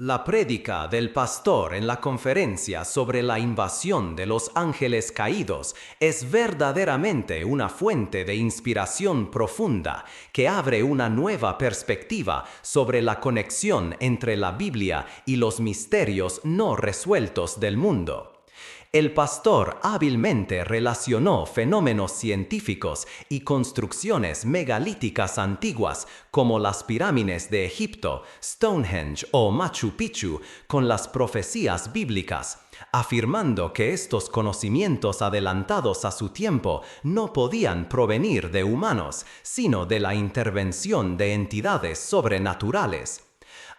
La prédica del pastor en la conferencia sobre la invasión de los ángeles caídos es verdaderamente una fuente de inspiración profunda que abre una nueva perspectiva sobre la conexión entre la Biblia y los misterios no resueltos del mundo. El pastor hábilmente relacionó fenómenos científicos y construcciones megalíticas antiguas como las pirámides de Egipto, Stonehenge o Machu Picchu con las profecías bíblicas, afirmando que estos conocimientos adelantados a su tiempo no podían provenir de humanos, sino de la intervención de entidades sobrenaturales.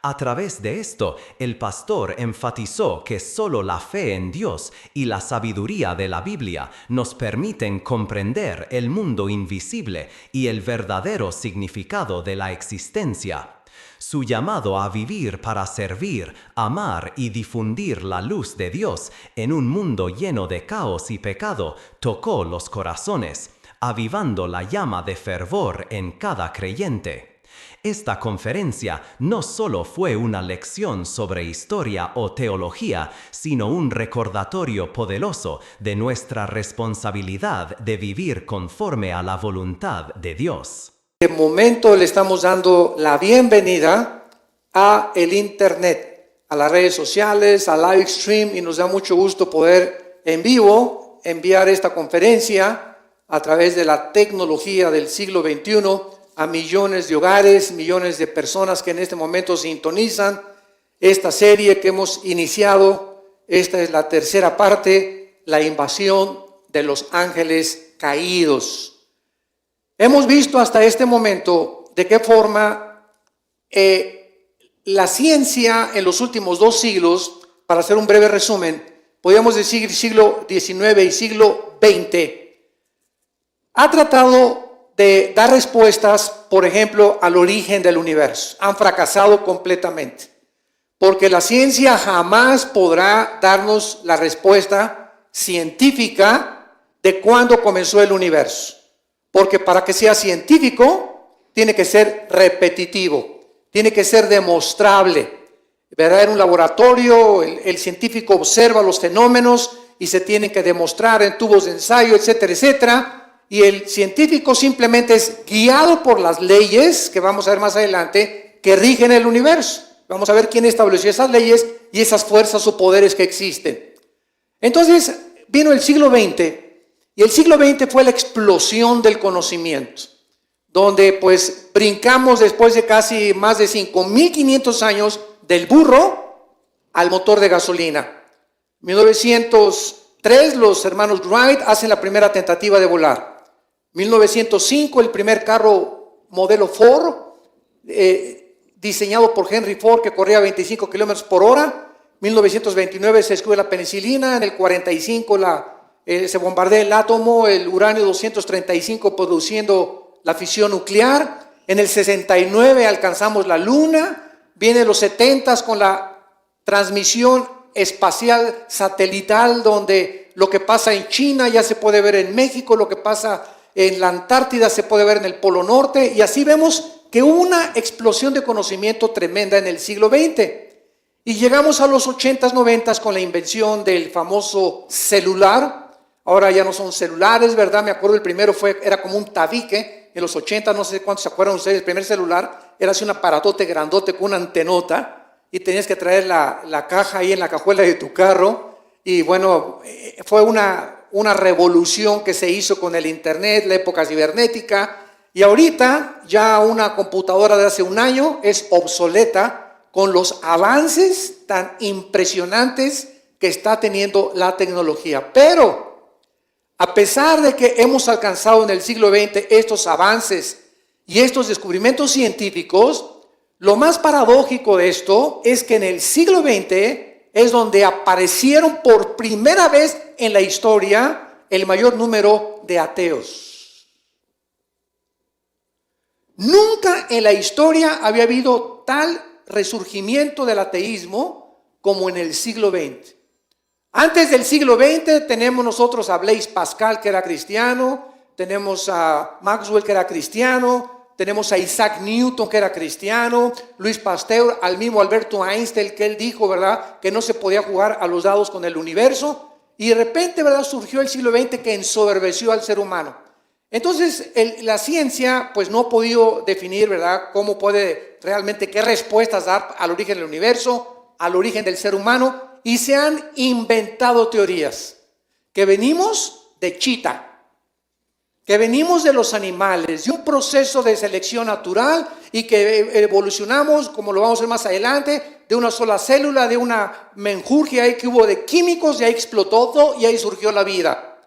A través de esto, el pastor enfatizó que solo la fe en Dios y la sabiduría de la Biblia nos permiten comprender el mundo invisible y el verdadero significado de la existencia. Su llamado a vivir para servir, amar y difundir la luz de Dios en un mundo lleno de caos y pecado tocó los corazones, avivando la llama de fervor en cada creyente. Esta conferencia no solo fue una lección sobre historia o teología, sino un recordatorio poderoso de nuestra responsabilidad de vivir conforme a la voluntad de Dios. De momento le estamos dando la bienvenida a el internet, a las redes sociales, a live stream, y nos da mucho gusto poder en vivo enviar esta conferencia a través de la tecnología del siglo XXI a millones de hogares, millones de personas que en este momento sintonizan esta serie que hemos iniciado. Esta es la tercera parte, la invasión de los ángeles caídos. Hemos visto hasta este momento de qué forma la ciencia en los últimos 2 siglos, para hacer un breve resumen, podríamos decir siglo XIX y siglo XX, ha tratado de dar respuestas, por ejemplo, al origen del universo. Han fracasado completamente, porque la ciencia jamás podrá darnos la respuesta científica de cuándo comenzó el universo, porque para que sea científico tiene que ser repetitivo, tiene que ser demostrable, ¿verdad? En un laboratorio el científico observa los fenómenos y se tienen que demostrar en tubos de ensayo, etcétera, etcétera. Y el científico simplemente es guiado por las leyes, que vamos a ver más adelante, que rigen el universo. Vamos a ver quién estableció esas leyes y esas fuerzas o poderes que existen. Entonces vino el siglo XX, y el siglo XX fue la explosión del conocimiento, donde pues brincamos después de casi más de 5.500 años del burro al motor de gasolina. 1903 los hermanos Wright hacen la primera tentativa de volar. 1905 el primer carro modelo Ford, diseñado por Henry Ford, que corría a 25 kilómetros por hora. 1929 se descubre la penicilina. En el 45 se bombardea el átomo, el uranio 235 produciendo la fisión nuclear. En el 69 alcanzamos la luna. Vienen los 70 con la transmisión espacial satelital, donde lo que pasa en China ya se puede ver en México, lo que pasa en la Antártida se puede ver en el Polo Norte, y así vemos que hubo una explosión de conocimiento tremenda en el siglo XX. Y llegamos a los 80s, 90s con la invención del famoso celular. Ahora ya no son celulares, ¿verdad? Me acuerdo el primero era como un tabique en los 80, no sé cuántos se acuerdan ustedes, el primer celular era así un aparatote grandote con una antenota, y tenías que traer la caja ahí en la cajuela de tu carro. Y bueno, fue una revolución que se hizo con el internet, la época cibernética, y ahorita ya una computadora de hace un año es obsoleta con los avances tan impresionantes que está teniendo la tecnología. Pero a pesar de que hemos alcanzado en el siglo XX estos avances y estos descubrimientos científicos, lo más paradójico de esto es que en el siglo XX es donde aparecieron por primera vez en la historia el mayor número de ateos. Nunca en la historia había habido tal resurgimiento del ateísmo como en el siglo XX. Antes del siglo XX tenemos nosotros a Blaise Pascal, que era cristiano, tenemos a Maxwell, que era cristiano, tenemos a Isaac Newton, que era cristiano, Luis Pasteur, al mismo Alberto Einstein, que él dijo, ¿verdad?, que no se podía jugar a los dados con el universo. Y de repente, ¿verdad?, surgió el siglo XX que ensoberbeció al ser humano. Entonces, la ciencia, pues no ha podido definir, ¿verdad?, cómo puede realmente, qué respuestas dar al origen del universo, al origen del ser humano, y se han inventado teorías que venimos de chita, que venimos de los animales, de un proceso de selección natural y que evolucionamos, como lo vamos a ver más adelante, de una sola célula, de una menjurje ahí que hubo de químicos, y ahí explotó todo y ahí surgió la vida.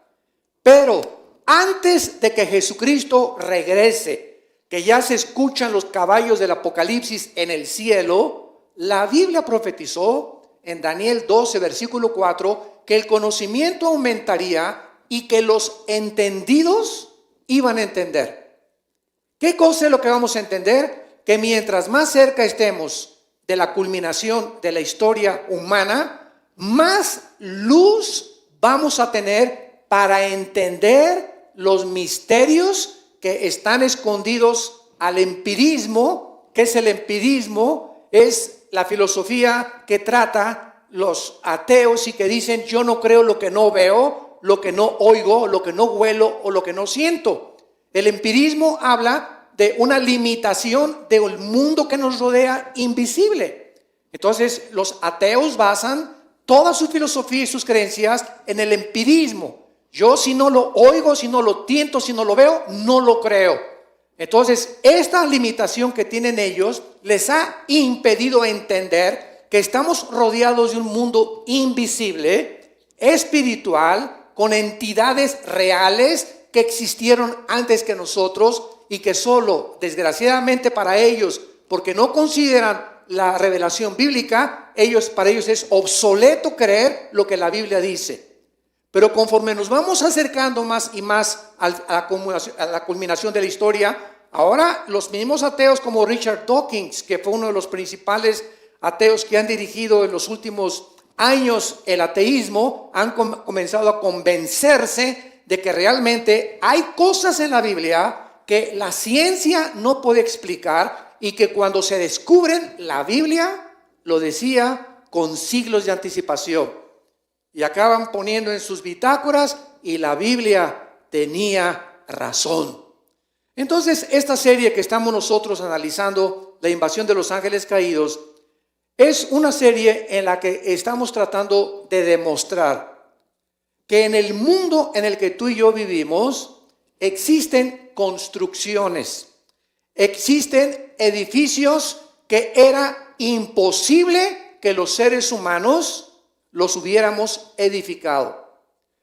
Pero antes de que Jesucristo regrese, que ya se escuchan los caballos del Apocalipsis en el cielo, la Biblia profetizó en Daniel 12, versículo 4, que el conocimiento aumentaría y que los entendidos iban a entender. ¿Qué cosa es lo que vamos a entender? Que mientras más cerca estemos de la culminación de la historia humana, más luz vamos a tener para entender los misterios que están escondidos al empirismo. ¿Qué es el empirismo? Es la filosofía que trata los ateos y que dicen: yo no creo lo que no veo, lo que no oigo, lo que no huelo o lo que no siento. El empirismo habla de una limitación del mundo que nos rodea invisible. Entonces, los ateos basan toda su filosofía y sus creencias en el empirismo. Yo, si no lo oigo, si no lo tiento, si no lo veo, no lo creo. Entonces, esta limitación que tienen ellos les ha impedido entender que estamos rodeados de un mundo invisible, espiritual, con entidades reales que existieron antes que nosotros y que solo, desgraciadamente para ellos, porque no consideran la revelación bíblica, para ellos es obsoleto creer lo que la Biblia dice. Pero conforme nos vamos acercando más y más a la culminación de la historia, ahora los mismos ateos como Richard Dawkins, que fue uno de los principales ateos que han dirigido en los últimos años el ateísmo, han comenzado a convencerse de que realmente hay cosas en la Biblia que la ciencia no puede explicar y que cuando se descubren, la Biblia lo decía con siglos de anticipación. Y acaban poniendo en sus bitácoras: y la Biblia tenía razón. Entonces, esta serie que estamos nosotros analizando, la invasión de los ángeles caídos, es una serie en la que estamos tratando de demostrar que en el mundo en el que tú y yo vivimos existen construcciones, existen edificios que era imposible que los seres humanos los hubiéramos edificado.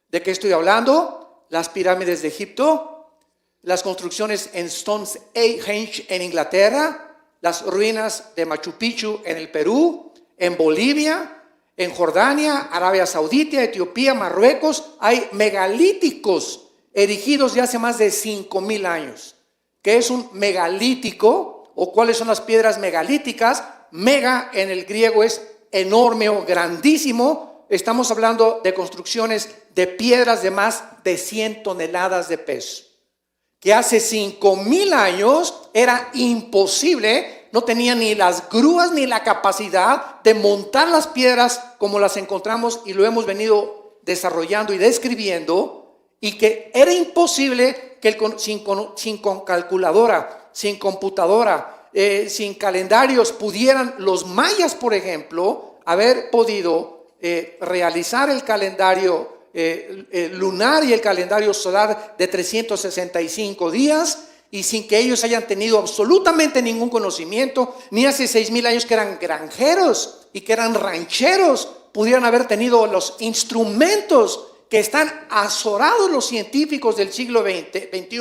¿De qué estoy hablando? Las pirámides de Egipto, las construcciones en Stonehenge en Inglaterra, las ruinas de Machu Picchu en el Perú, en Bolivia, en Jordania, Arabia Saudita, Etiopía, Marruecos. Hay megalíticos erigidos de hace más de 5,000 años. ¿Qué es un megalítico o cuáles son las piedras megalíticas? Mega en el griego es enorme o grandísimo. Estamos hablando de construcciones de piedras de más de 100 toneladas de peso, que hace 5,000 años era imposible, no tenían ni las grúas ni la capacidad de montar las piedras como las encontramos y lo hemos venido desarrollando y describiendo, y que era imposible que sin calculadora, sin computadora, sin calendarios pudieran los mayas, por ejemplo, haber podido realizar el calendario lunar y el calendario solar de 365 días, y sin que ellos hayan tenido absolutamente ningún conocimiento, ni hace 6,000 años que eran granjeros y que eran rancheros, pudieran haber tenido los instrumentos que están azorados los científicos del siglo XXI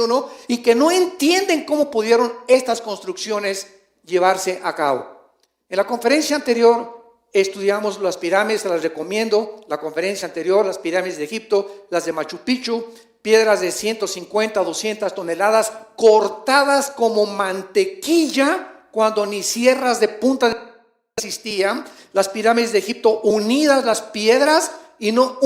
y que no entienden cómo pudieron estas construcciones llevarse a cabo. En la conferencia anterior estudiamos las pirámides, se las recomiendo. La conferencia anterior, las pirámides de Egipto, las de Machu Picchu, piedras de 150 a 200 toneladas cortadas como mantequilla cuando ni sierras de punta existían. Las pirámides de Egipto unidas, las piedras, y no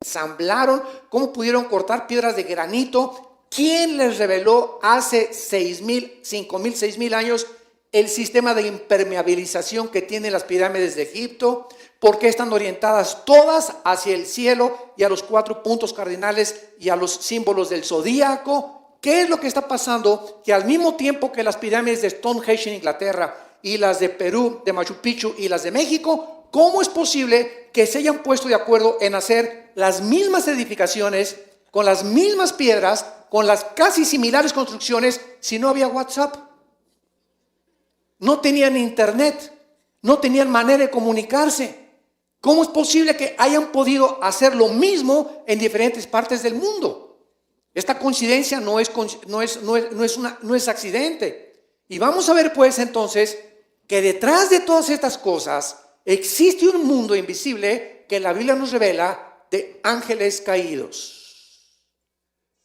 ensamblaron. ¿Cómo pudieron cortar piedras de granito ¿Quién les reveló hace 6,000, 5,000, 6,000 años el sistema de impermeabilización que tienen las pirámides de Egipto? ¿Por qué están orientadas todas hacia el cielo y a los 4 puntos cardinales y a los símbolos del zodíaco? ¿Qué es lo que está pasando? Que al mismo tiempo que las pirámides de Stonehenge en Inglaterra y las de Perú, de Machu Picchu y las de México, ¿cómo es posible que se hayan puesto de acuerdo en hacer las mismas edificaciones, con las mismas piedras, con las casi similares construcciones, si no había WhatsApp? No tenían internet, no tenían manera de comunicarse. ¿Cómo es posible que hayan podido hacer lo mismo en diferentes partes del mundo? Esta coincidencia no es accidente. Y vamos a ver pues entonces que detrás de todas estas cosas existe un mundo invisible que la Biblia nos revela de ángeles caídos,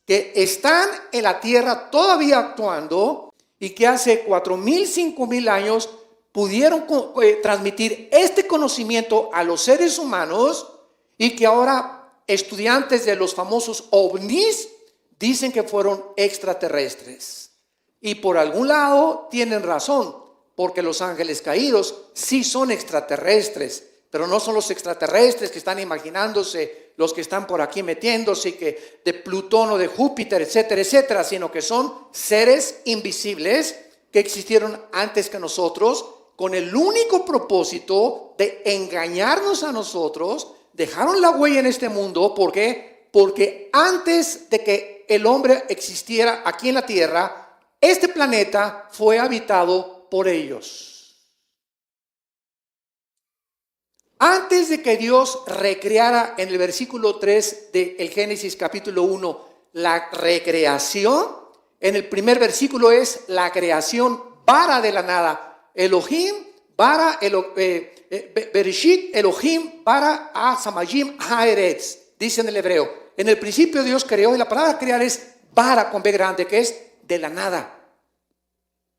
que están en la tierra todavía actuando y que hace 4,000, 5,000 años pudieron transmitir este conocimiento a los seres humanos y que ahora estudiantes de los famosos ovnis dicen que fueron extraterrestres. Y por algún lado tienen razón, porque los ángeles caídos sí son extraterrestres, pero no son los extraterrestres que están imaginándose, los que están por aquí metiéndose, que de Plutón o de Júpiter, etcétera, etcétera, sino que son seres invisibles que existieron antes que nosotros, con el único propósito de engañarnos a nosotros. Dejaron la huella en este mundo. ¿Por qué? Porque antes de que el hombre existiera aquí en la tierra, este planeta fue habitado por ellos. Antes de que Dios recreara en el versículo 3 del Génesis capítulo 1 la recreación, en el primer versículo es la creación bara de la nada. Elohim bara Bereshit Elohim bara Samayim Haaretz, dice en el hebreo. En el principio Dios creó, y la palabra crear es bara con B grande, que es de la nada.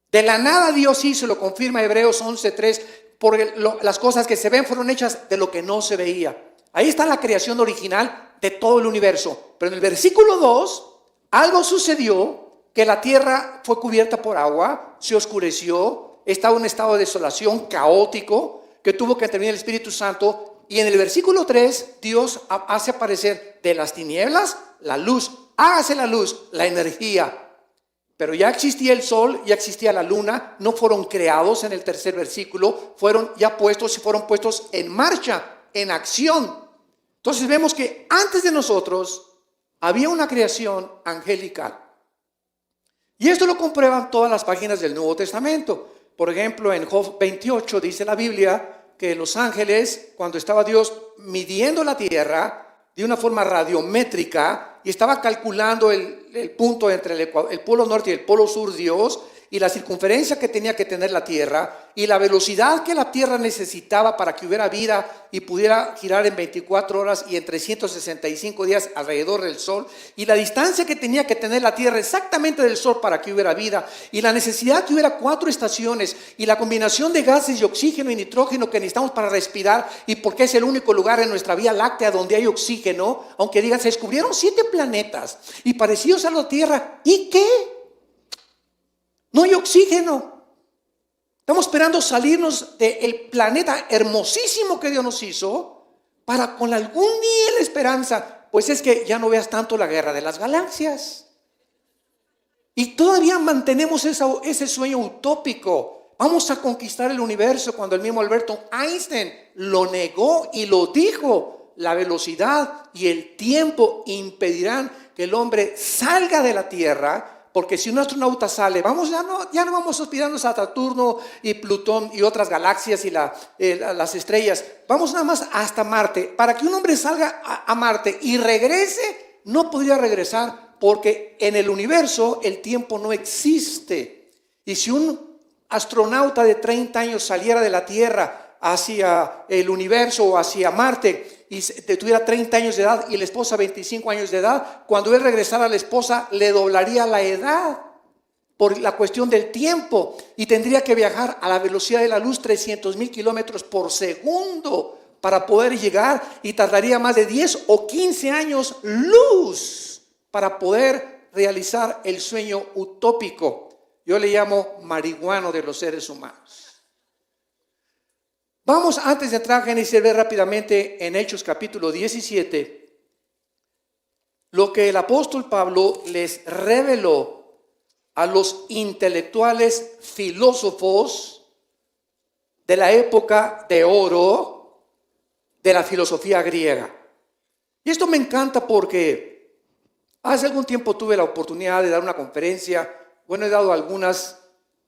De la nada Dios hizo, lo confirma Hebreos 11:3, porque las cosas que se ven fueron hechas de lo que no se veía. Ahí está la creación original de todo el universo. Pero en el versículo 2, algo sucedió, que la tierra fue cubierta por agua, se oscureció, estaba en un estado de desolación caótico, que tuvo que intervenir el Espíritu Santo. Y en el versículo 3, Dios hace aparecer de las tinieblas la luz. Hágase la luz, la energía. Pero ya existía el sol, ya existía la luna, no fueron creados en el tercer versículo, fueron ya puestos y fueron puestos en marcha, en acción. Entonces vemos que antes de nosotros había una creación angelical. Y esto lo comprueban todas las páginas del Nuevo Testamento. Por ejemplo, en Job 28 dice la Biblia que los ángeles, cuando estaba Dios midiendo la tierra de una forma radiométrica y estaba calculando el punto entre el polo norte y el polo sur, Dios, y la circunferencia que tenía que tener la tierra y la velocidad que la tierra necesitaba para que hubiera vida y pudiera girar en 24 horas y en 365 días alrededor del sol, y la distancia que tenía que tener la tierra exactamente del sol para que hubiera vida, y la necesidad que hubiera 4 estaciones, y la combinación de gases de oxígeno y nitrógeno que necesitamos para respirar, y porque es el único lugar en nuestra Vía Láctea donde hay oxígeno, aunque digan, se descubrieron 7 planetas y parecidos a la Tierra. ¿Y qué? No hay oxígeno. Estamos esperando salirnos del planeta hermosísimo que Dios nos hizo para con algún día la esperanza. Pues es que ya no veas tanto la guerra de las galaxias. Y todavía mantenemos ese sueño utópico. Vamos a conquistar el universo, cuando el mismo Albert Einstein lo negó y lo dijo. La velocidad y el tiempo impedirán que el hombre salga de la Tierra. Porque si un astronauta sale, ya no vamos aspirando a Saturno y Plutón y otras galaxias y las estrellas. Vamos nada más hasta Marte. Para que un hombre salga a Marte y regrese, no podría regresar, porque en el universo el tiempo no existe. Y si un astronauta de 30 años saliera de la Tierra hacia el universo o hacia Marte y tuviera 30 años de edad y la esposa 25 años de edad, cuando él regresara, la esposa le doblaría la edad por la cuestión del tiempo y tendría que viajar a la velocidad de la luz, 300,000 kilómetros por segundo, para poder llegar, y tardaría más de 10 o 15 años luz para poder realizar el sueño utópico. Yo le llamo marihuano de los seres humanos. Vamos, antes de entrar a Génesis, ver rápidamente en Hechos capítulo 17 lo que el apóstol Pablo les reveló a los intelectuales filósofos de la época de oro de la filosofía griega. Y esto me encanta porque hace algún tiempo tuve la oportunidad de dar una conferencia. Bueno, he dado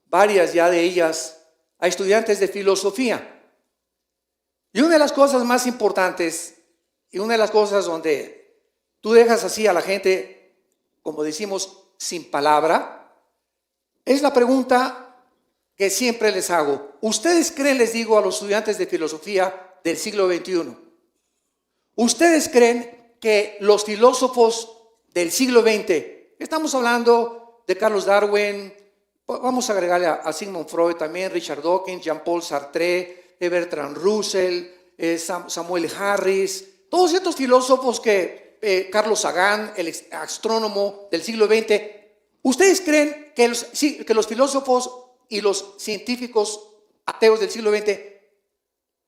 varias ya de ellas, a estudiantes de filosofía. Y una de las cosas más importantes, y una de las cosas donde tú dejas así a la gente, como decimos, sin palabra, es la pregunta que siempre les hago. ¿Ustedes creen, les digo a los estudiantes de filosofía del siglo XXI, ustedes creen que los filósofos del siglo XX, estamos hablando de Carlos Darwin, vamos a agregarle a Sigmund Freud también, Richard Dawkins, Jean-Paul Sartre, Bertrand Russell, Samuel Harris, todos estos filósofos Carlos Sagan, el astrónomo del siglo XX, ¿ustedes creen que los filósofos y los científicos ateos del siglo XX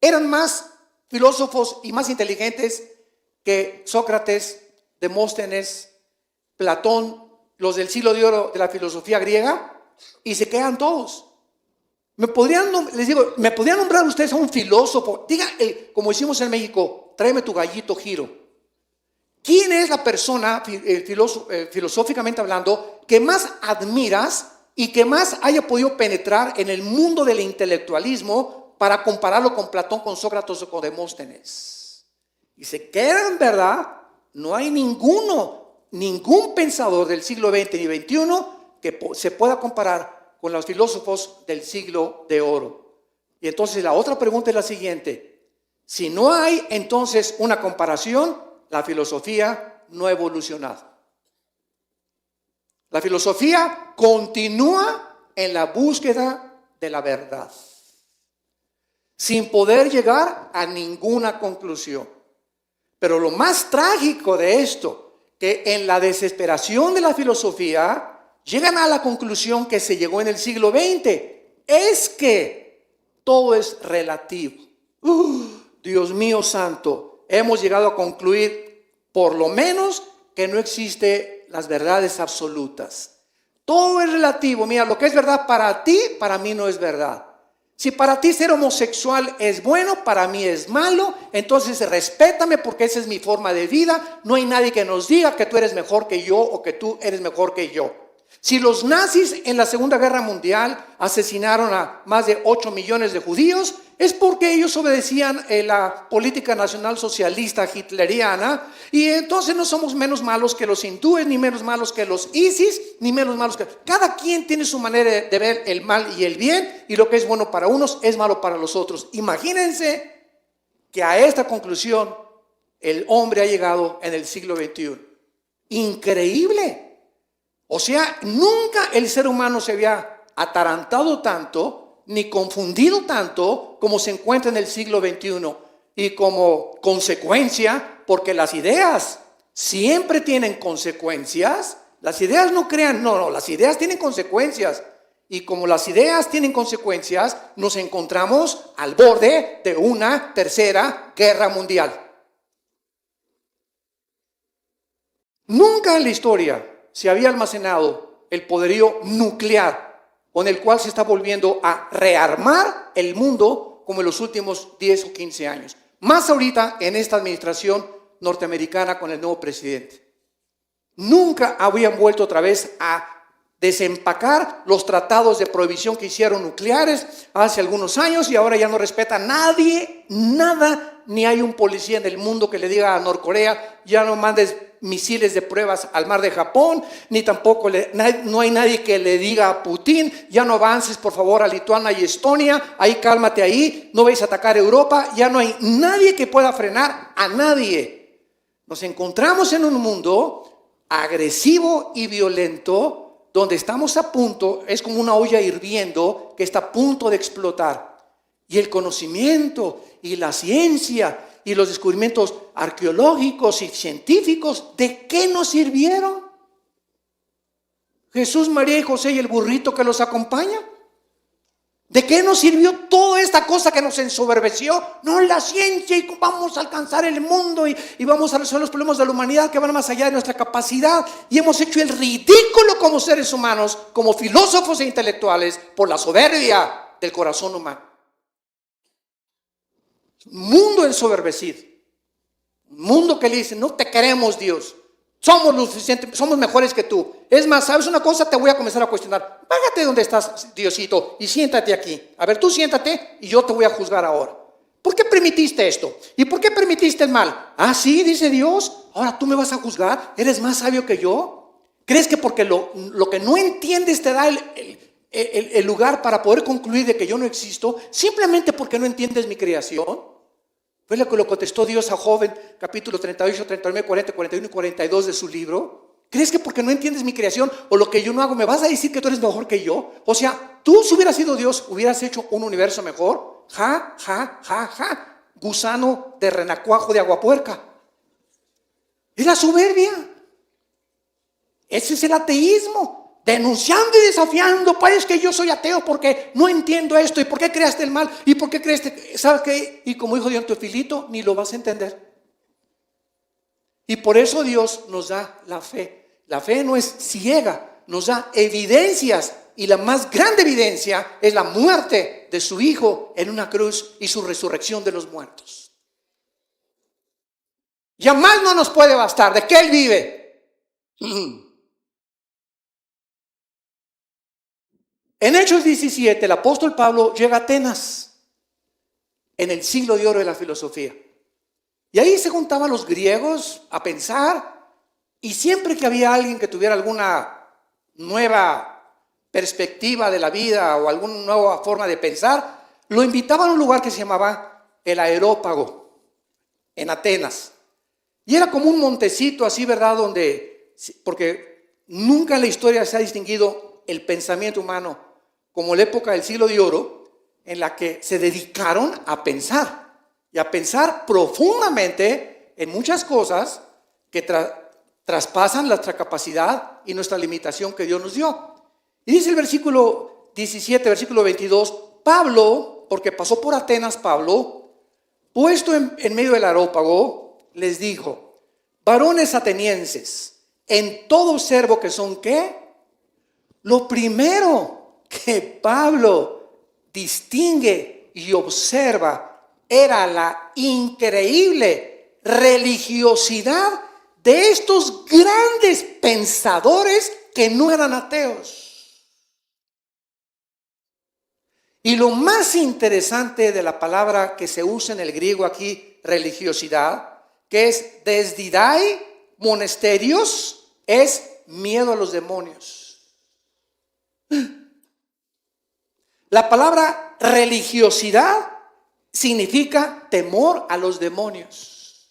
eran más filósofos y más inteligentes que Sócrates, Demóstenes, Platón, los del siglo de oro de la filosofía griega? Y se quedan todos. ¿Me podrían nombrar ustedes a un filósofo? Diga, como decimos en México, tráeme tu gallito Giro. ¿Quién es la persona, filosóficamente hablando, que más admiras y que más haya podido penetrar en el mundo del intelectualismo para compararlo con Platón, con Sócrates o con Demóstenes? Y se quedan, ¿verdad? No hay ningún pensador del siglo XX ni XXI que se pueda comparar con los filósofos del siglo de oro. Y entonces la otra pregunta es la siguiente: si no hay entonces una comparación, la filosofía no ha evolucionado. La filosofía continúa en la búsqueda de la verdad, sin poder llegar a ninguna conclusión. Pero lo más trágico de esto, que en la desesperación de la filosofía llegan a la conclusión que se llegó en el siglo XX, es que todo es relativo. Dios mío santo, hemos llegado a concluir por lo menos que no existen las verdades absolutas. Todo es relativo. Mira, lo que es verdad para ti, para mí no es verdad. Si para ti ser homosexual es bueno, para mí es malo, entonces respétame porque esa es mi forma de vida. No hay nadie que nos diga que tú eres mejor que yo o que tú eres mejor que yo. Si los nazis en la Segunda Guerra Mundial asesinaron a más de 8 millones de judíos, es porque ellos obedecían la política nacional socialista hitleriana, y entonces no somos menos malos que los hindúes, ni menos malos que los ISIS, ni menos malos que... Cada quien tiene su manera de ver el mal y el bien, y lo que es bueno para unos es malo para los otros. Imagínense que a esta conclusión el hombre ha llegado en el siglo XXI. Increíble. O sea, nunca el ser humano se había atarantado tanto, ni confundido tanto como se encuentra en el siglo XXI. Y como consecuencia, porque las ideas siempre tienen consecuencias, las ideas no crean, no, las ideas tienen consecuencias. Y como las ideas tienen consecuencias, nos encontramos al borde de una tercera guerra mundial. Nunca en la historia se había almacenado el poderío nuclear con el cual se está volviendo a rearmar el mundo como en los últimos 10 o 15 años. Más ahorita en esta administración norteamericana con el nuevo presidente. Nunca habían vuelto otra vez a desempacar los tratados de prohibición que hicieron nucleares hace algunos años, y ahora ya no respeta nadie, nada, ni hay un policía en el mundo que le diga a Norcorea: ya no mandes misiles de pruebas al mar de Japón, ni tampoco no hay nadie que le diga a Putin: ya no avances por favor a Lituania y Estonia, ahí cálmate ahí, no vais a atacar Europa. Ya no hay nadie que pueda frenar a nadie. Nos encontramos en un mundo agresivo y violento, donde estamos a punto, es como una olla hirviendo que está a punto de explotar. Y el conocimiento y la ciencia y los descubrimientos arqueológicos y científicos, ¿de qué nos sirvieron? Jesús, María y José y el burrito que los acompaña. ¿De qué nos sirvió toda esta cosa que nos ensoberbeció? No, la ciencia, y vamos a alcanzar el mundo y vamos a resolver los problemas de la humanidad que van más allá de nuestra capacidad. Y hemos hecho el ridículo como seres humanos, como filósofos e intelectuales, por la soberbia del corazón humano. Un mundo ensoberbecido. Un mundo que le dice, no te queremos, Dios. Somos lo suficiente, somos mejores que tú. Es más, ¿sabes una cosa? Te voy a comenzar a cuestionar. Bájate donde estás, Diosito, y siéntate aquí. A ver, tú siéntate y yo te voy a juzgar ahora. ¿Por qué permitiste esto? ¿Y por qué permitiste el mal? Ah, sí, dice Dios. Ahora tú me vas a juzgar. ¿Eres más sabio que yo? ¿Crees que porque lo que no entiendes te da el lugar para poder concluir de que yo no existo? Simplemente porque no entiendes mi creación. Fue lo que lo contestó Dios a Job en capítulo 38, 39, 40, 41 y 42 de su libro. ¿Crees que porque no entiendes mi creación o lo que yo no hago me vas a decir que tú eres mejor que yo? O sea, tú si hubieras sido Dios, hubieras hecho un universo mejor. Ja, ja, ja, ja. Gusano de renacuajo de aguapuerca. Es la soberbia. Ese es el ateísmo. Denunciando y desafiando, pues que yo soy ateo porque no entiendo esto. ¿Y por qué creaste el mal? ¿Y por qué creaste? ¿Sabes qué? Y como dijo Dios Teofilito, ni lo vas a entender. Y por eso Dios nos da la fe. La fe no es ciega, nos da evidencias. Y la más grande evidencia es la muerte de su Hijo en una cruz y su resurrección de los muertos. Ya más no nos puede bastar de que Él vive. En Hechos 17, el apóstol Pablo llega a Atenas, en el siglo de oro de la filosofía. Y ahí se juntaban los griegos a pensar, y siempre que había alguien que tuviera alguna nueva perspectiva de la vida o alguna nueva forma de pensar, lo invitaban a un lugar que se llamaba el Areópago, en Atenas. Y era como un montecito así, ¿verdad? Porque nunca en la historia se ha distinguido el pensamiento humano como la época del siglo de oro, en la que se dedicaron a pensar, y a pensar profundamente en muchas cosas que traspasan nuestra capacidad y nuestra limitación que Dios nos dio. Y dice el versículo 17, versículo 22, Pablo, porque pasó por Atenas Pablo, puesto en medio del Areópago, les dijo, varones atenienses, en todo observo que son, ¿qué? Lo primero que Pablo distingue y observa era la increíble religiosidad de estos grandes pensadores que no eran ateos. Y lo más interesante de la palabra que se usa en el griego aquí, religiosidad, que es desdidai, monasterios, es miedo a los demonios. La palabra religiosidad significa temor a los demonios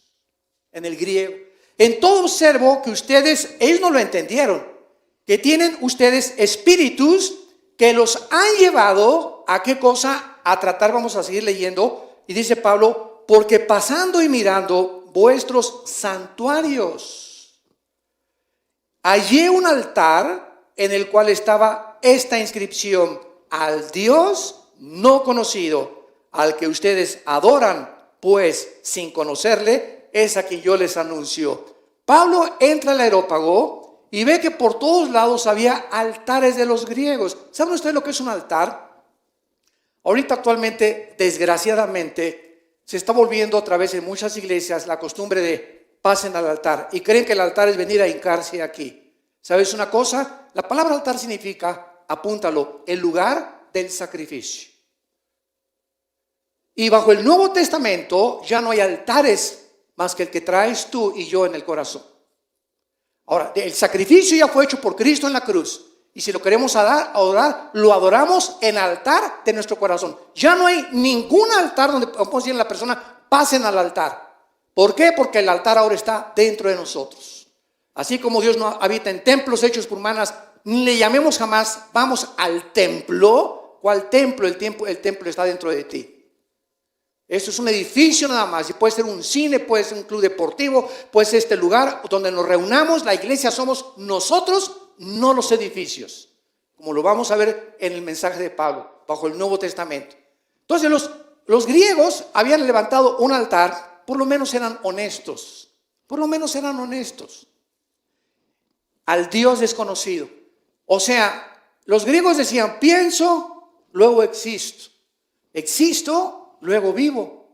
en el griego. En todo observo que ellos no lo entendieron, que tienen ustedes espíritus que los han llevado a qué cosa, a tratar, vamos a seguir leyendo, y dice Pablo, porque pasando y mirando vuestros santuarios, hallé un altar en el cual estaba esta inscripción, al Dios no conocido, al que ustedes adoran, pues sin conocerle, es a quien yo les anuncio. Pablo entra al Areópago y ve que por todos lados había altares de los griegos. ¿Saben ustedes lo que es un altar? Ahorita actualmente, desgraciadamente, se está volviendo otra vez en muchas iglesias la costumbre de pasen al altar y creen que el altar es venir a hincarse aquí. ¿Sabes una cosa? La palabra altar significa, apúntalo, el lugar del sacrificio. Y bajo el Nuevo Testamento ya no hay altares más que el que traes tú y yo en el corazón. Ahora, el sacrificio ya fue hecho por Cristo en la cruz. Y si lo queremos adorar, lo adoramos en el altar de nuestro corazón. Ya no hay ningún altar donde podemos decir a la persona, pasen al altar. ¿Por qué? Porque el altar ahora está dentro de nosotros. Así como Dios no habita en templos hechos por manos, ni le llamemos jamás, vamos al templo. ¿Cuál templo? El templo está dentro de ti. Esto es un edificio nada más, y puede ser un cine, puede ser un club deportivo, puede ser este lugar donde nos reunamos. La iglesia somos nosotros no los edificios, como lo vamos a ver en el mensaje de Pablo, bajo el Nuevo Testamento. Entonces los griegos habían levantado un altar, por lo menos eran honestos, al Dios desconocido. O sea, los griegos decían, pienso, luego existo, luego vivo,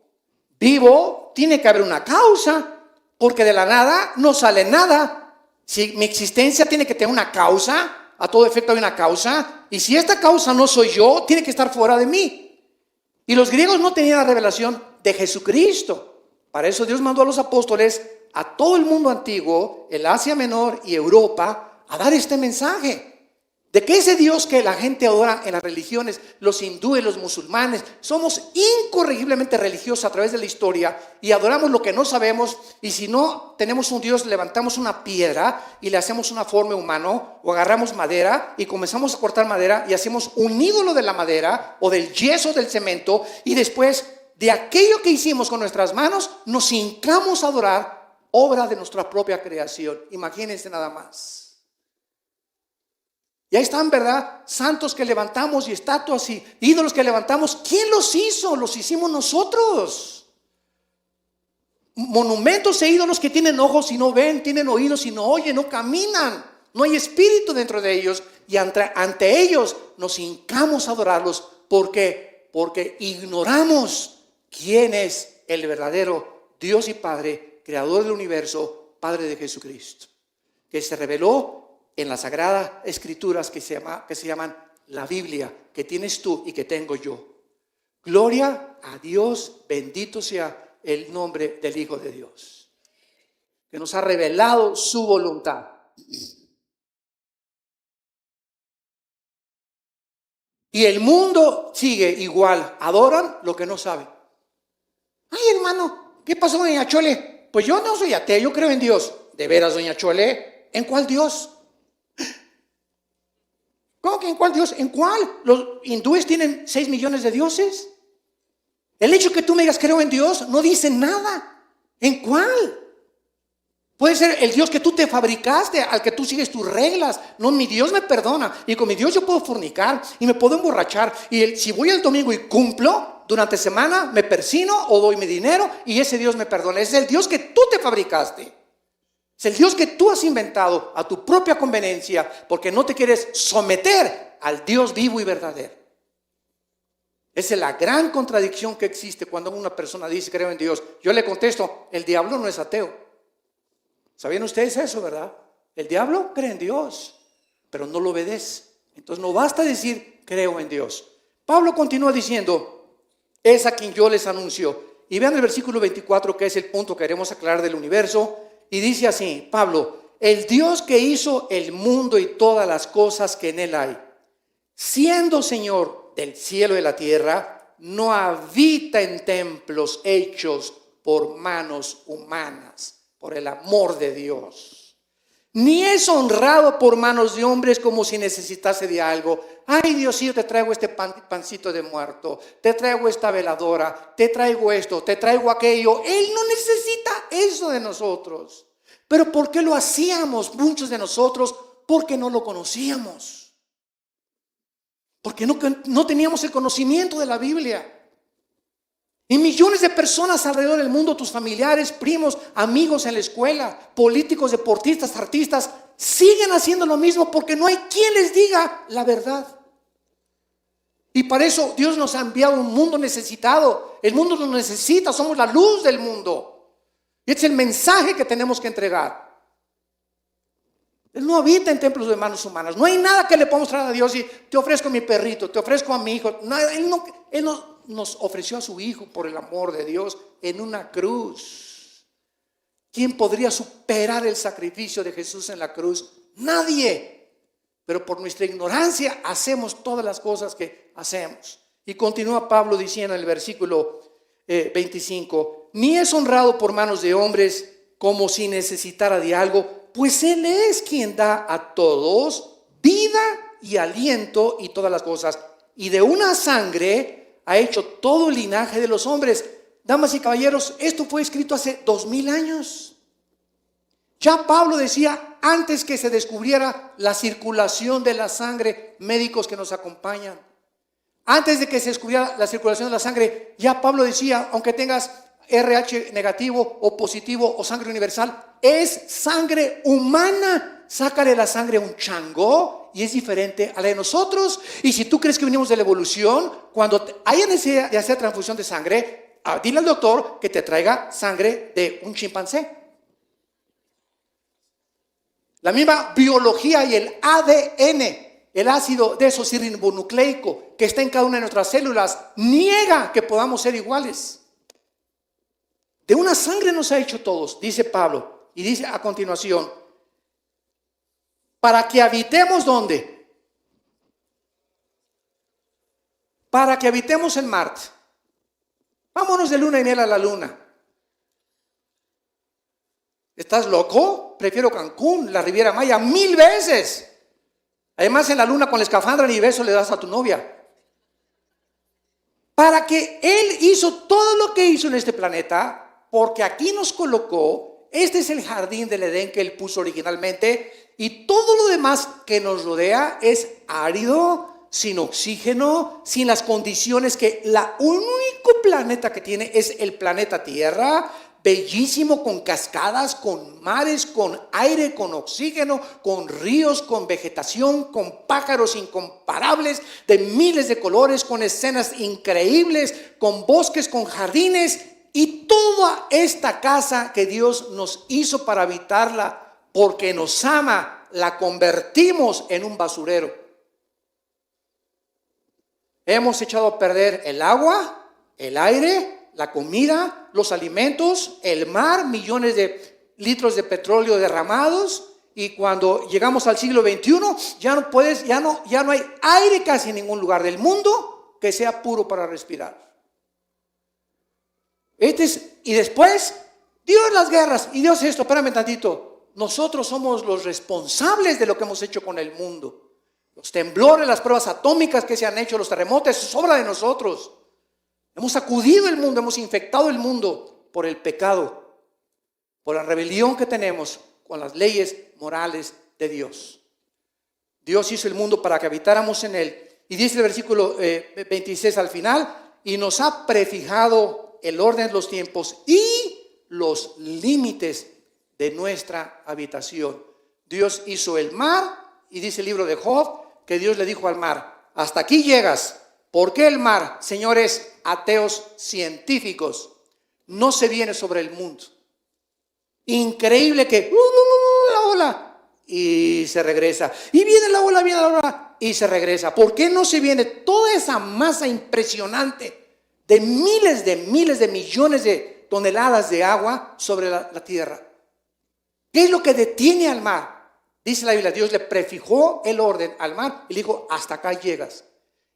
tiene que haber una causa, porque de la nada no sale nada. Si mi existencia tiene que tener una causa, a todo efecto hay una causa, y si esta causa no soy yo, tiene que estar fuera de mí. Y los griegos no tenían la revelación de Jesucristo. Para eso Dios mandó a los apóstoles a todo el mundo antiguo, el Asia Menor y Europa, a dar este mensaje. De que ese Dios que la gente adora en las religiones, los hindúes, los musulmanes, somos incorregiblemente religiosos a través de la historia y adoramos lo que no sabemos, y si no tenemos un Dios, levantamos una piedra y le hacemos una forma humana, o agarramos madera y comenzamos a cortar madera y hacemos un ídolo de la madera o del yeso, del cemento, y después de aquello que hicimos con nuestras manos nos hincamos a adorar obra de nuestra propia creación. Imagínense nada más. Y ahí están, ¿verdad? Santos que levantamos y estatuas y ídolos que levantamos. ¿Quién los hizo? Los hicimos nosotros. Monumentos e ídolos que tienen ojos y no ven, tienen oídos y no oyen, no caminan. No hay espíritu dentro de ellos. Y ante ellos nos hincamos a adorarlos. ¿Por qué? Porque ignoramos quién es el verdadero Dios y Padre, creador del universo, Padre de Jesucristo, que se reveló en las sagradas escrituras que se llaman la Biblia, que tienes tú y que tengo yo. Gloria a Dios, bendito sea el nombre del Hijo de Dios, que nos ha revelado su voluntad. Y el mundo sigue igual, adoran lo que no saben. Ay, hermano, ¿qué pasó, doña Chole? Pues yo no soy ateo, yo creo en Dios. ¿De veras, doña Chole? ¿En cuál Dios? ¿Cómo que en cuál Dios? ¿En cuál? ¿Los hindúes tienen 6 millones de dioses? El hecho que tú me digas creo en Dios no dice nada. ¿En cuál? Puede ser el Dios que tú te fabricaste, al que tú sigues tus reglas. No, mi Dios me perdona. Y con mi Dios yo puedo fornicar y me puedo emborrachar. Y si voy el domingo y cumplo, durante semana me persino o doy mi dinero y ese Dios me perdona. Es el Dios que tú te fabricaste. Es el Dios que tú has inventado a tu propia conveniencia, porque no te quieres someter al Dios vivo y verdadero. Esa es la gran contradicción que existe cuando una persona dice creo en Dios. Yo le contesto, el diablo no es ateo. ¿Sabían ustedes eso, verdad? El diablo cree en Dios, pero no lo obedece. Entonces no basta decir creo en Dios. Pablo continúa diciendo, es a quien yo les anuncio. Y vean el versículo 24, que es el punto que queremos aclarar del universo. Y dice así, Pablo, el Dios que hizo el mundo y todas las cosas que en él hay, siendo Señor del cielo y de la tierra, no habita en templos hechos por manos humanas, por el amor de Dios. Ni es honrado por manos de hombres como si necesitase de algo. Ay, Diosito, te traigo este pancito de muerto, te traigo esta veladora, te traigo esto, te traigo aquello. Él no necesita eso de nosotros. Pero ¿por qué lo hacíamos muchos de nosotros? Porque no lo conocíamos. Porque no teníamos el conocimiento de la Biblia. Y millones de personas alrededor del mundo, tus familiares, primos, amigos en la escuela, políticos, deportistas, artistas, siguen haciendo lo mismo porque no hay quien les diga la verdad. Y para eso Dios nos ha enviado un mundo necesitado. El mundo nos necesita, somos la luz del mundo. Y este es el mensaje que tenemos que entregar. Él no habita en templos de manos humanas. No hay nada que le podamos traer a Dios y te ofrezco a mi perrito, te ofrezco a mi hijo. No, Él nos ofreció a su hijo por el amor de Dios en una cruz. ¿Quién podría superar el sacrificio de Jesús en la cruz? Nadie. Pero por nuestra ignorancia hacemos todas las cosas que hacemos. Y continúa Pablo diciendo en el versículo 25, ni es honrado por manos de hombres como si necesitara de algo, pues Él es quien da a todos vida y aliento y todas las cosas. Y de una sangre ha hecho todo el linaje de los hombres. Damas y caballeros, esto fue escrito hace 2000 años. Ya Pablo decía, antes que se descubriera la circulación de la sangre, médicos que nos acompañan, antes de que se descubriera la circulación de la sangre, ya Pablo decía, aunque tengas RH negativo o positivo o sangre universal, es sangre humana. Sácale la sangre a un chango y es diferente a la de nosotros. Y si tú crees que venimos de la evolución, cuando haya necesidad de hacer transfusión de sangre, dile al doctor que te traiga sangre de un chimpancé. La misma biología y el ADN, el ácido desoxirribonucleico que está en cada una de nuestras células, niega que podamos ser iguales. De una sangre nos ha hecho todos, dice Pablo, y dice a continuación, para que habitemos ¿dónde? Para que habitemos en Marte. Vámonos de luna y miel a la luna. ¿Estás loco? Prefiero Cancún, la Riviera Maya, 1000 veces. Además, en la luna con la escafandra ni beso le das a tu novia. Para que Él hizo todo lo que hizo en este planeta, porque aquí nos colocó. Este es el jardín del Edén que Él puso originalmente, y todo lo demás que nos rodea es árido, sin oxígeno, sin las condiciones que el único planeta que tiene es el planeta Tierra. Bellísimo, con cascadas, con mares, con aire, con oxígeno, con ríos, con vegetación, con pájaros incomparables de miles de colores, con escenas increíbles, con bosques, con jardines, y toda esta casa que Dios nos hizo para habitarla porque nos ama, la convertimos en un basurero. Hemos echado a perder el agua, el aire, la comida, los alimentos, el mar, millones de litros de petróleo derramados, y cuando llegamos al siglo XXI ya no hay aire casi en ningún lugar del mundo que sea puro para respirar. Y después, Dios las guerras, y Dios esto, espérame tantito, nosotros somos los responsables de lo que hemos hecho con el mundo. Los temblores, las pruebas atómicas que se han hecho, los terremotos, eso es obra de nosotros. Hemos sacudido el mundo, hemos infectado el mundo por el pecado, por la rebelión que tenemos con las leyes morales de Dios. Dios hizo el mundo para que habitáramos en él. Y dice el versículo 26 al final, y nos ha prefijado el orden de los tiempos y los límites de nuestra habitación. Dios hizo el mar, y dice el libro de Job que Dios le dijo al mar, hasta aquí llegas. ¿Por qué el mar, señores ateos científicos, no se viene sobre el mundo? Increíble que la ola y se regresa, y viene la ola y se regresa. ¿Por qué no se viene toda esa masa impresionante de miles de millones de toneladas de agua sobre la tierra? ¿Qué es lo que detiene al mar? Dice la Biblia, Dios le prefijó el orden al mar y le dijo, hasta acá llegas.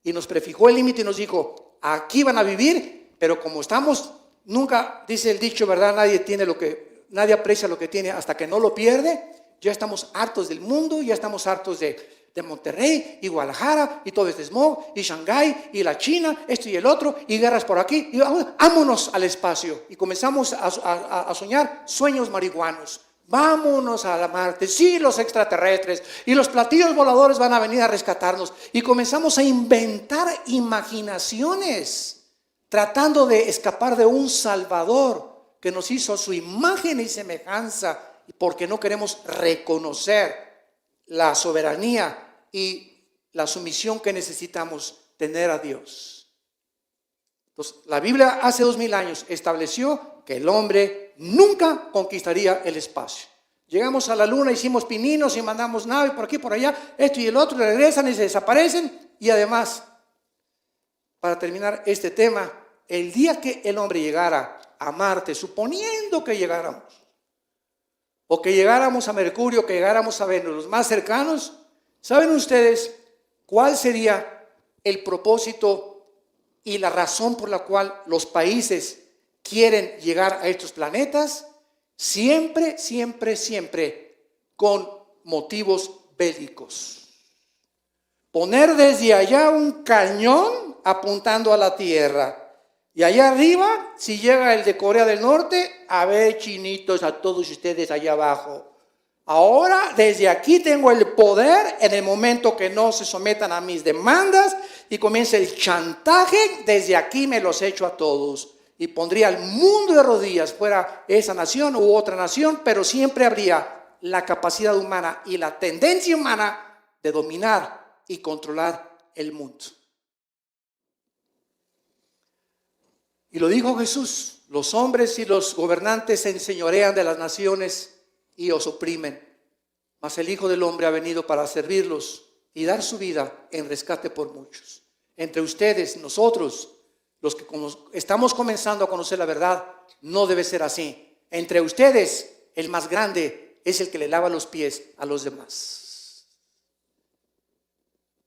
Y nos prefijó el límite y nos dijo, aquí van a vivir, pero como estamos, nunca, dice el dicho, ¿verdad? Nadie aprecia lo que tiene hasta que no lo pierde. Ya estamos hartos del mundo, ya estamos hartos de Monterrey y Guadalajara y todo este smog y Shanghái y la China, esto y el otro, y guerras por aquí, y vámonos al espacio. Y comenzamos a soñar sueños marihuanos. Vámonos a la Marte, sí, los extraterrestres y los platillos voladores van a venir a rescatarnos. Y comenzamos a inventar imaginaciones, tratando de escapar de un Salvador que nos hizo a su imagen y semejanza, porque no queremos reconocer la soberanía y la sumisión que necesitamos tener a Dios. Entonces, la Biblia hace 2000 años estableció que el hombre nunca conquistaría el espacio. Llegamos a la luna, hicimos pininos y mandamos naves por aquí, por allá, esto y el otro, y regresan y se desaparecen. Y además, para terminar este tema, el día que el hombre llegara a Marte, suponiendo que llegáramos, o que llegáramos a Mercurio, que llegáramos a Venus, los más cercanos, ¿saben ustedes cuál sería el propósito y la razón por la cual los países quieren llegar a estos planetas? Siempre con motivos bélicos. Poner desde allá un cañón apuntando a la Tierra. Y allá arriba, si llega el de Corea del Norte, a ver, chinitos, a todos ustedes allá abajo. Ahora, desde aquí tengo el poder en el momento que no se sometan a mis demandas y comience el chantaje. Desde aquí me los echo a todos y pondría al mundo de rodillas, fuera esa nación u otra nación, pero siempre habría la capacidad humana y la tendencia humana de dominar y controlar el mundo. Y lo dijo Jesús: los hombres y los gobernantes se enseñorean de las naciones y os oprimen, mas el Hijo del Hombre ha venido para servirlos y dar su vida en rescate por muchos. Entre ustedes, nosotros, los que estamos comenzando a conocer la verdad, no debe ser así. Entre ustedes, el más grande es el que le lava los pies a los demás.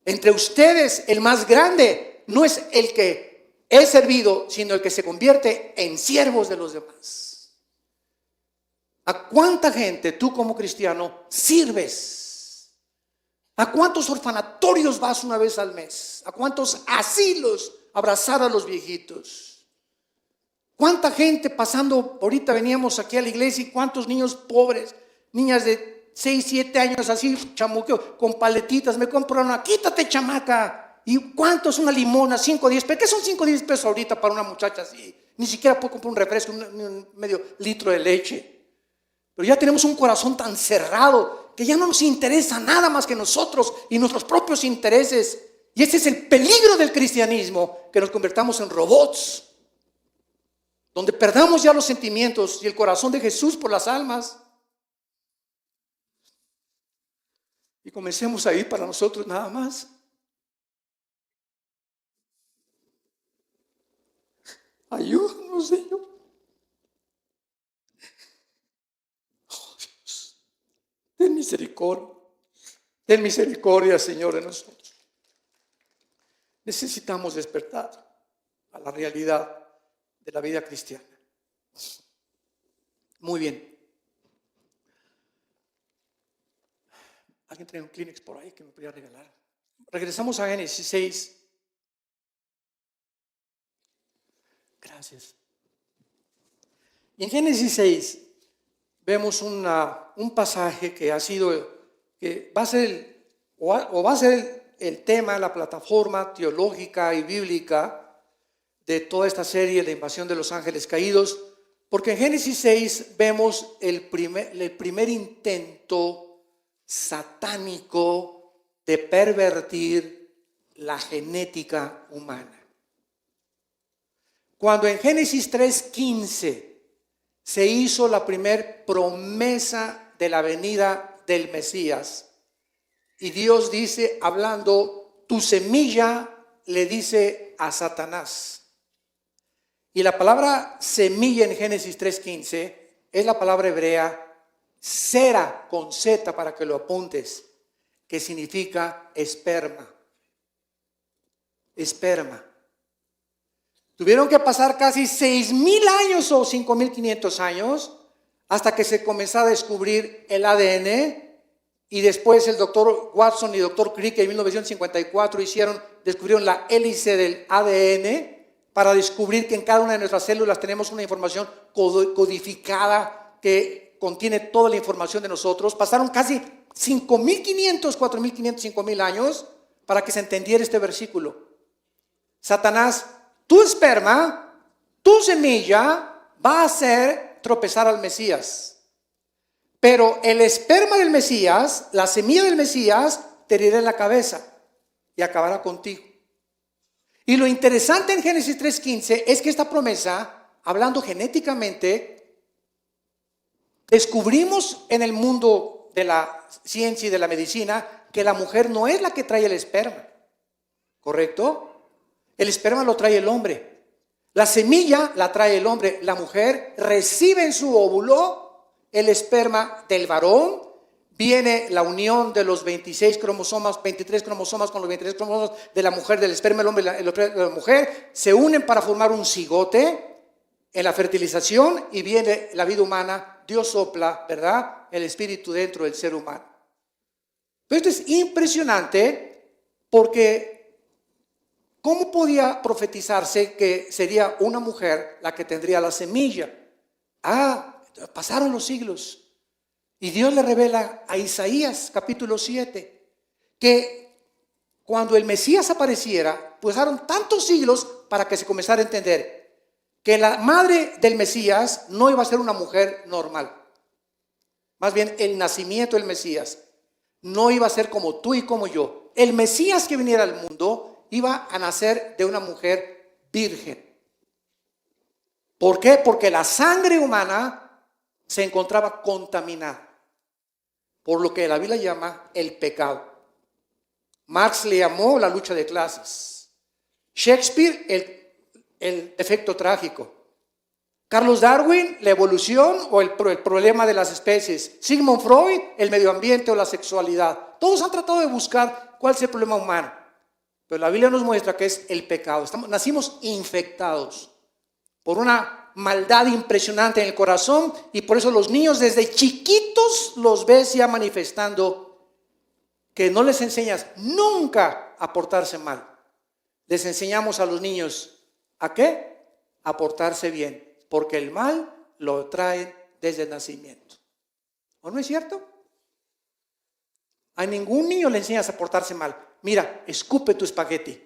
Entre ustedes, el más grande no es el que es servido, sino el que se convierte en siervos de los demás. ¿A cuánta gente tú como cristiano sirves? ¿A cuántos orfanatorios vas una vez al mes? ¿A cuántos asilos abrazar a los viejitos? ¿Cuánta gente pasando? Ahorita veníamos aquí a la iglesia y cuántos niños pobres, niñas de 6, 7 años así, chamuqueo, con paletitas, me compraron una, quítate chamaca. ¿Y cuánto es una limona? 5, 10 pesos. ¿Qué son 5, 10 pesos ahorita para una muchacha así? Ni siquiera puedo comprar un refresco, un medio litro de leche. Pero ya tenemos un corazón tan cerrado que ya no nos interesa nada más que nosotros y nuestros propios intereses. Y ese es el peligro del cristianismo, que nos convertamos en robots, donde perdamos ya los sentimientos y el corazón de Jesús por las almas. Y comencemos a ir para nosotros nada más. Ayúdanos, Señor. Ten misericordia. Ten misericordia, Señor, de nosotros. Necesitamos despertar a la realidad de la vida cristiana. Muy bien. ¿Alguien trae un Kleenex por ahí que me podría regalar? Regresamos a Génesis 6. Gracias. Y en Génesis 6 vemos un pasaje que ha sido, que va a ser va a ser el tema, la plataforma teológica y bíblica de toda esta serie de invasión de los ángeles caídos, porque en Génesis 6 vemos el primer intento satánico de pervertir la genética humana. Cuando en Génesis 3:15 se hizo la primer promesa de la venida del Mesías, y Dios dice, hablando, tu semilla le dice a Satanás. Y la palabra semilla en Génesis 3:15 es la palabra hebrea Sera, con Z para que lo apuntes, que significa esperma. Esperma. Tuvieron que pasar casi 6,000 años o 5,500 años hasta que se comenzó a descubrir el ADN, y después el doctor Watson y el doctor Crick en 1954 descubrieron la hélice del ADN para descubrir que en cada una de nuestras células tenemos una información codificada que contiene toda la información de nosotros. Pasaron casi 5,500, 4,500, 5,000 años para que se entendiera este versículo. Satanás, tu esperma, tu semilla va a hacer tropezar al Mesías. Pero el esperma del Mesías, la semilla del Mesías, te herirá en la cabeza y acabará contigo. Y lo interesante en Génesis 3:15 es que esta promesa, hablando genéticamente, descubrimos en el mundo de la ciencia y de la medicina que la mujer no es la que trae el esperma, ¿correcto? El esperma lo trae el hombre. La semilla la trae el hombre. La mujer recibe en su óvulo el esperma del varón. Viene la unión de los 23 cromosomas con los 23 cromosomas de la mujer, del esperma del hombre y la mujer. Se unen para formar un cigote en la fertilización y viene la vida humana. Dios sopla, ¿verdad?, el espíritu dentro del ser humano. Pero esto es impresionante porque ¿cómo podía profetizarse que sería una mujer la que tendría la semilla? Pasaron los siglos. Y Dios le revela a Isaías capítulo 7 que cuando el Mesías apareciera, pasaron tantos siglos para que se comenzara a entender que la madre del Mesías no iba a ser una mujer normal. Más bien, el nacimiento del Mesías no iba a ser como tú y como yo. El Mesías que viniera al mundo iba a nacer de una mujer virgen. ¿Por qué? Porque la sangre humana se encontraba contaminada por lo que la Biblia llama el pecado. Marx le llamó la lucha de clases. Shakespeare, el efecto trágico. Carlos Darwin, la evolución o el problema de las especies. Sigmund Freud, el medio ambiente o la sexualidad. Todos han tratado de buscar cuál es el problema humano. Pero la Biblia nos muestra que es el pecado. Nacimos infectados por una maldad impresionante en el corazón, y por eso los niños desde chiquitos los ves ya manifestando que no les enseñas nunca a portarse mal. Les enseñamos a los niños ¿a qué? A portarse bien, porque el mal lo traen desde el nacimiento. ¿O no es cierto? A ningún niño le enseñas a portarse mal. Mira, escupe tu espagueti.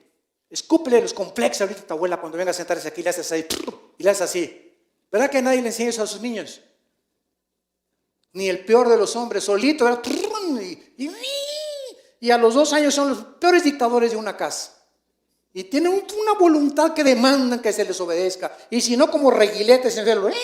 Escúpele los complexos ahorita a tu abuela cuando venga a sentarse aquí, le haces ahí y le haces así. ¿Verdad que nadie le enseña eso a sus niños? Ni el peor de los hombres, solito, ¿verdad? Y a los 2 años son los peores dictadores de una casa. Y tienen una voluntad que demandan que se les obedezca. Y si no, como reguiletes en el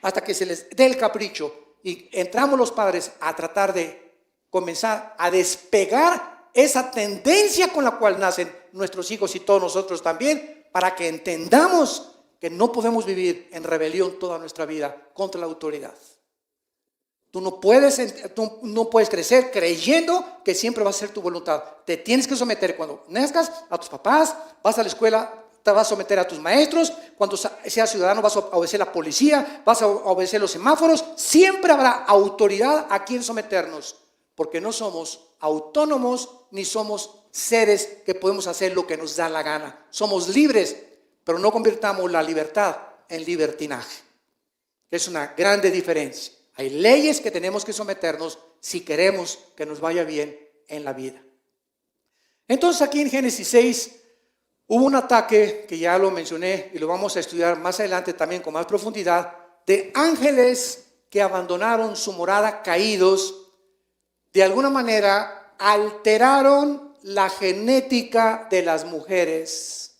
hasta que se les dé el capricho. Y entramos los padres a tratar de comenzar a despegar esa tendencia con la cual nacen nuestros hijos y todos nosotros también, para que entendamos que no podemos vivir en rebelión toda nuestra vida contra la autoridad. Tú no puedes crecer creyendo que siempre va a ser tu voluntad. Te tienes que someter cuando nazcas a tus papás, vas a la escuela, te vas a someter a tus maestros, cuando seas ciudadano vas a obedecer a la policía, vas a obedecer los semáforos. Siempre habrá autoridad a quien someternos, porque no somos autónomos ni somos seres que podemos hacer lo que nos da la gana. Somos libres, pero no convirtamos la libertad en libertinaje. Es una grande diferencia. Hay leyes que tenemos que someternos si queremos que nos vaya bien en la vida. Entonces aquí en Génesis 6 hubo un ataque que ya lo mencioné y lo vamos a estudiar más adelante también con más profundidad, de ángeles que abandonaron su morada caídos. De alguna manera alteraron la genética de las mujeres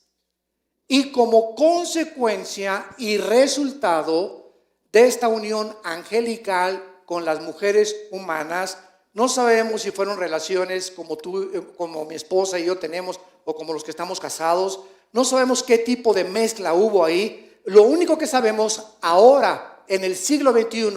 y como consecuencia y resultado de esta unión angelical con las mujeres humanas, no sabemos si fueron relaciones como tú, como mi esposa y yo tenemos, o como los que estamos casados. No sabemos qué tipo de mezcla hubo ahí. Lo único que sabemos ahora, en el siglo XXI,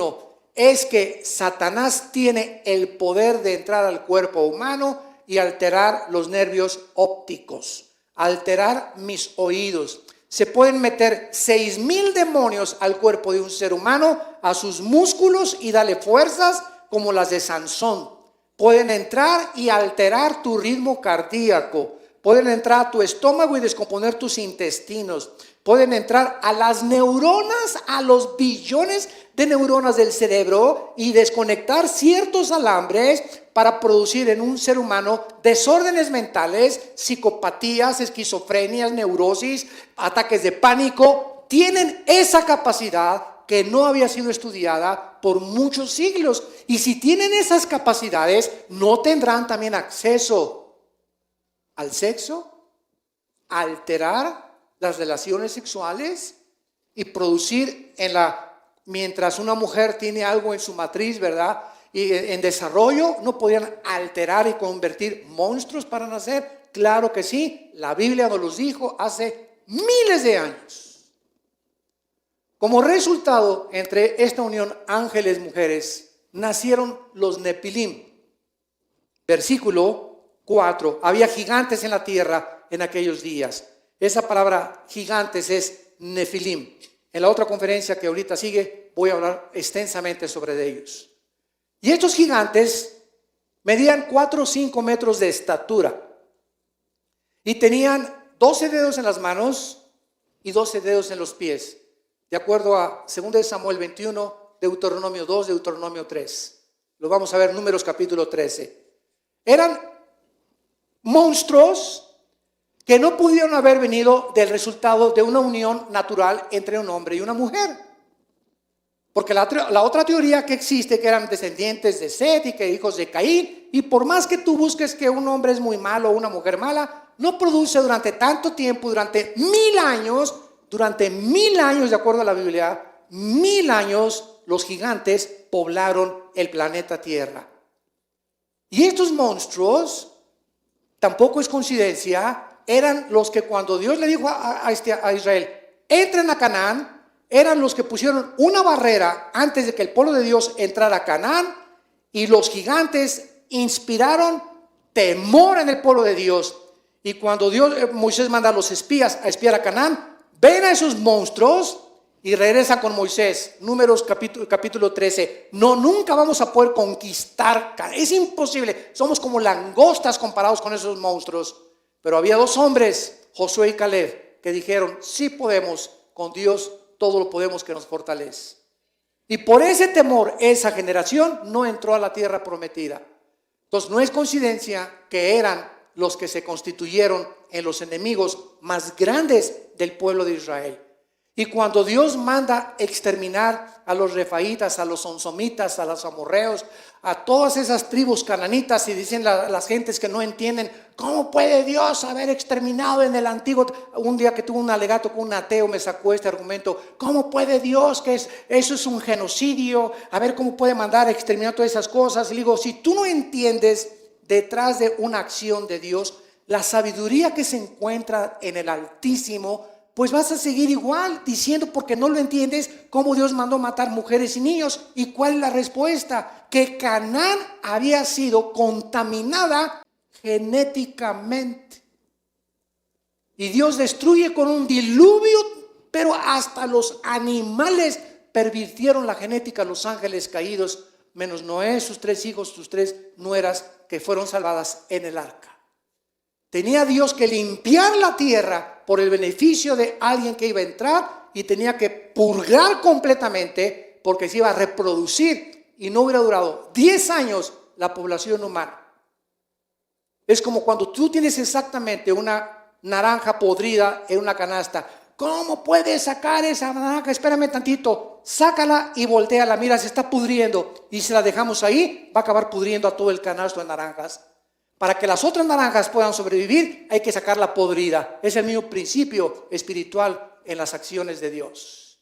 es que Satanás tiene el poder de entrar al cuerpo humano y alterar los nervios ópticos, alterar mis oídos. Se pueden meter 6,000 demonios al cuerpo de un ser humano, a sus músculos, y darle fuerzas como las de Sansón. Pueden entrar y alterar tu ritmo cardíaco. Pueden entrar a tu estómago y descomponer tus intestinos. Pueden entrar a las neuronas, a los billones de neuronas del cerebro, y desconectar ciertos alambres para producir en un ser humano desórdenes mentales, psicopatías, esquizofrenias, neurosis, ataques de pánico. Tienen esa capacidad que no había sido estudiada por muchos siglos. Y si tienen esas capacidades, ¿no tendrán también acceso al sexo? ¿A alterar las relaciones sexuales y producir mientras una mujer tiene algo en su matriz, ¿verdad? Y en desarrollo, ¿no podrían alterar y convertir monstruos para nacer? Claro que sí, la Biblia nos los dijo hace miles de años. Como resultado, entre esta unión ángeles-mujeres, nacieron los Nefilim. Versículo 4, había gigantes en la tierra en aquellos días. Esa palabra gigantes es Nefilim. En la otra conferencia que ahorita sigue, voy a hablar extensamente sobre ellos. Y estos gigantes medían 4 o 5 metros de estatura. Y tenían 12 dedos en las manos y 12 dedos en los pies. De acuerdo a 2 Samuel 21, Deuteronomio 2, Deuteronomio 3. Lo vamos a ver, Números capítulo 13. Eran monstruos que no pudieron haber venido del resultado de una unión natural entre un hombre y una mujer. Porque la otra teoría que existe, que eran descendientes de Set y que hijos de Caín, y por más que tú busques que un hombre es muy malo o una mujer mala, no produce durante tanto tiempo, durante 1000 años, de acuerdo a la Biblia, 1000 años los gigantes poblaron el planeta Tierra. Y estos monstruos, tampoco es coincidencia, eran los que cuando Dios le dijo a Israel, entren a Canaán, eran los que pusieron una barrera antes de que el pueblo de Dios entrara a Canaán, y los gigantes inspiraron temor en el pueblo de Dios. Y cuando Moisés manda a los espías a espiar a Canaán, ven a esos monstruos y regresa con Moisés. Números capítulo 13. No, nunca vamos a poder conquistar Canaán. Es imposible. Somos como langostas comparados con esos monstruos. Pero había dos hombres, Josué y Caleb, que dijeron, sí podemos, con Dios todo lo podemos, que nos fortalece. Y por ese temor, esa generación no entró a la tierra prometida. Entonces no es coincidencia que eran los que se constituyeron en los enemigos más grandes del pueblo de Israel. Y cuando Dios manda exterminar a los refaítas, a los sonsomitas, a los amorreos, a todas esas tribus cananitas, y dicen las gentes que no entienden, ¿cómo puede Dios haber exterminado en el antiguo? Un día que tuve un alegato con un ateo me sacó este argumento, ¿cómo puede Dios que eso es un genocidio? A ver, ¿cómo puede mandar a exterminar todas esas cosas? Y le digo, si tú no entiendes detrás de una acción de Dios, la sabiduría que se encuentra en el Altísimo, pues vas a seguir igual diciendo, porque no lo entiendes, cómo Dios mandó matar mujeres y niños. ¿Y cuál es la respuesta? Que Canaán había sido contaminada genéticamente. Y Dios destruye con un diluvio, pero hasta los animales pervirtieron la genética, los ángeles caídos, menos Noé, sus 3 hijos, sus 3 nueras, que fueron salvadas en el arca. Tenía Dios que limpiar la tierra por el beneficio de alguien que iba a entrar, y tenía que purgar completamente porque se iba a reproducir, y no hubiera durado 10 años la población humana. Es como cuando tú tienes exactamente una naranja podrida en una canasta. ¿Cómo puedes sacar esa naranja? Espérame tantito, sácala y voltéala, mira, se está pudriendo, y si la dejamos ahí va a acabar pudriendo a todo el canasto de naranjas. Para que las otras naranjas puedan sobrevivir, hay que sacarla podrida. Es el mismo principio espiritual en las acciones de Dios.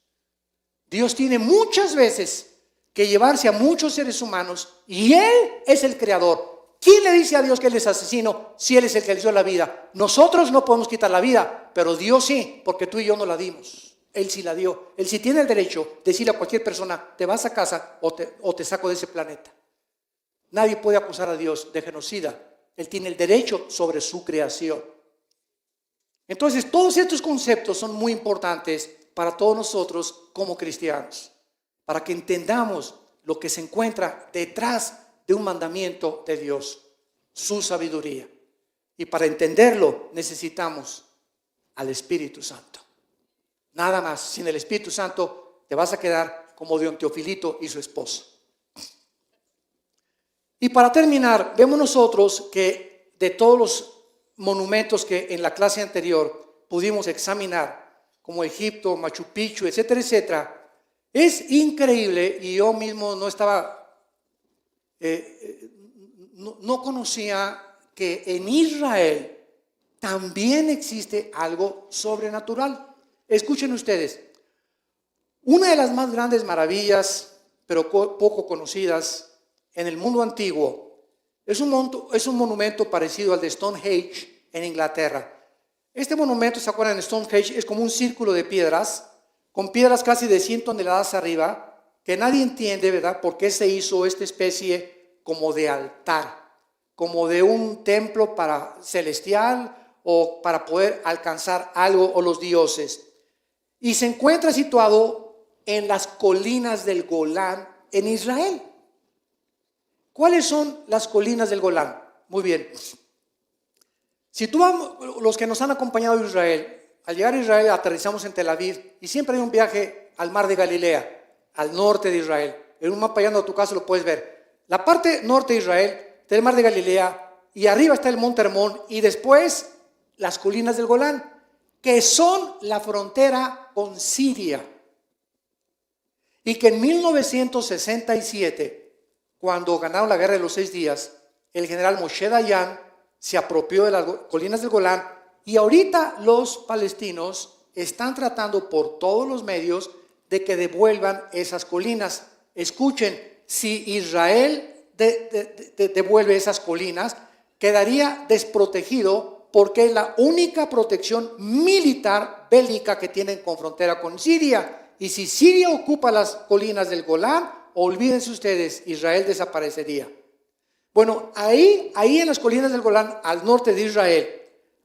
Dios tiene muchas veces que llevarse a muchos seres humanos, y Él es el creador. ¿Quién le dice a Dios que Él es asesino si Él es el que le dio la vida? Nosotros no podemos quitar la vida, pero Dios sí, porque tú y yo no la dimos. Él sí la dio. Él sí tiene el derecho de decirle a cualquier persona, te vas a casa o te saco de ese planeta. Nadie puede acusar a Dios de genocida. Él tiene el derecho sobre su creación. Entonces, todos estos conceptos son muy importantes para todos nosotros como cristianos, para que entendamos lo que se encuentra detrás de un mandamiento de Dios, su sabiduría. Y para entenderlo necesitamos al Espíritu Santo. Nada más. Sin el Espíritu Santo te vas a quedar como Don Teofilito y su esposa. Y para terminar, vemos nosotros que de todos los monumentos que en la clase anterior pudimos examinar, como Egipto, Machu Picchu, etcétera, etcétera, es increíble, y yo mismo no conocía que en Israel también existe algo sobrenatural. Escuchen ustedes, una de las más grandes maravillas, pero poco conocidas, en el mundo antiguo, es un monumento parecido al de Stonehenge en Inglaterra. Este monumento, ¿se acuerdan? Stonehenge es como un círculo de piedras, con piedras casi de 100 toneladas arriba, que nadie entiende, ¿verdad?, por qué se hizo esta especie como de altar, como de un templo celestial, o para poder alcanzar algo, o los dioses. Y se encuentra situado en las colinas del Golán en Israel. ¿Cuáles son las colinas del Golán? Muy bien. Si tú los que nos han acompañado a Israel, al llegar a Israel aterrizamos en Tel Aviv, y siempre hay un viaje al mar de Galilea. al norte de Israel. En un mapa llegando a tu casa lo puedes ver. La parte norte de Israel, del mar de Galilea, y arriba está el monte Hermón, y después las colinas del Golán, que son la frontera con Siria. Y que en 1967, cuando ganaron la guerra de los 6 días, el general Moshe Dayan se apropió de las colinas del Golán, y ahorita los palestinos están tratando por todos los medios de que devuelvan esas colinas. Escuchen, si Israel devuelve esas colinas, quedaría desprotegido porque es la única protección militar bélica que tienen con frontera con Siria. Y si Siria ocupa las colinas del Golán, olvídense ustedes, Israel desaparecería. Bueno, ahí en las colinas del Golán, al norte de Israel,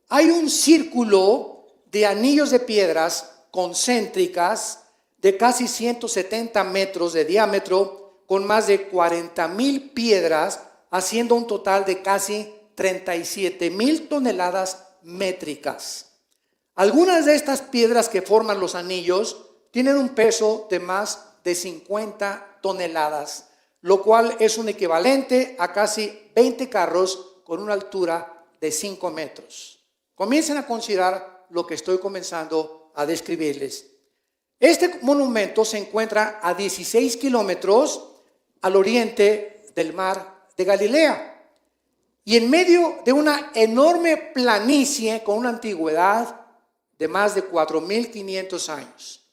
hay un círculo de anillos de piedras concéntricas de casi 170 metros de diámetro, con más de 40,000 piedras, haciendo un total de casi 37,000 toneladas métricas. Algunas de estas piedras que forman los anillos tienen un peso de más de 50 toneladas, lo cual es un equivalente a casi 20 carros con una altura de 5 metros. Comiencen a considerar lo que estoy comenzando a describirles. Este monumento se encuentra a 16 kilómetros al oriente del mar de Galilea y en medio de una enorme planicie con una antigüedad de más de 4,500 años.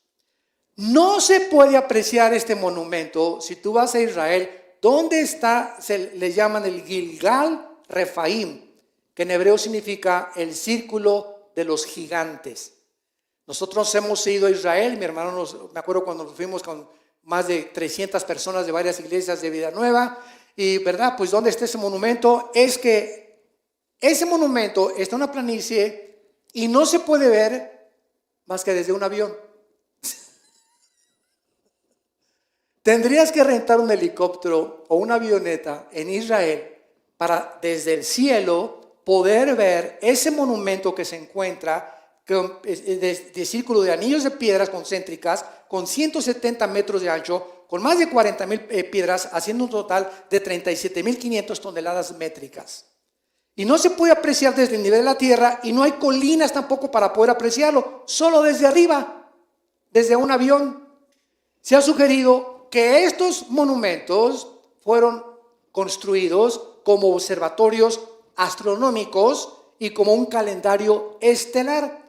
No se puede apreciar este monumento si tú vas a Israel. ¿Dónde está? Le llaman el Gilgal Refaim, que en hebreo significa el círculo de los gigantes. Nosotros hemos ido a Israel, mi hermano, me acuerdo cuando nos fuimos con más de 300 personas de varias iglesias de Vida Nueva, y verdad, pues ¿dónde está ese monumento? Es que ese monumento está en una planicie y no se puede ver más que desde un avión. Tendrías que rentar un helicóptero o una avioneta en Israel para desde el cielo poder ver ese monumento que se encuentra de círculo de anillos de piedras concéntricas con 170 metros de ancho, con más de 40,000 piedras, haciendo un total de 37,500 toneladas métricas. Y no se puede apreciar desde el nivel de la tierra y no hay colinas tampoco para poder apreciarlo, solo desde arriba, desde un avión. Se ha sugerido que estos monumentos fueron construidos como observatorios astronómicos y como un calendario estelar.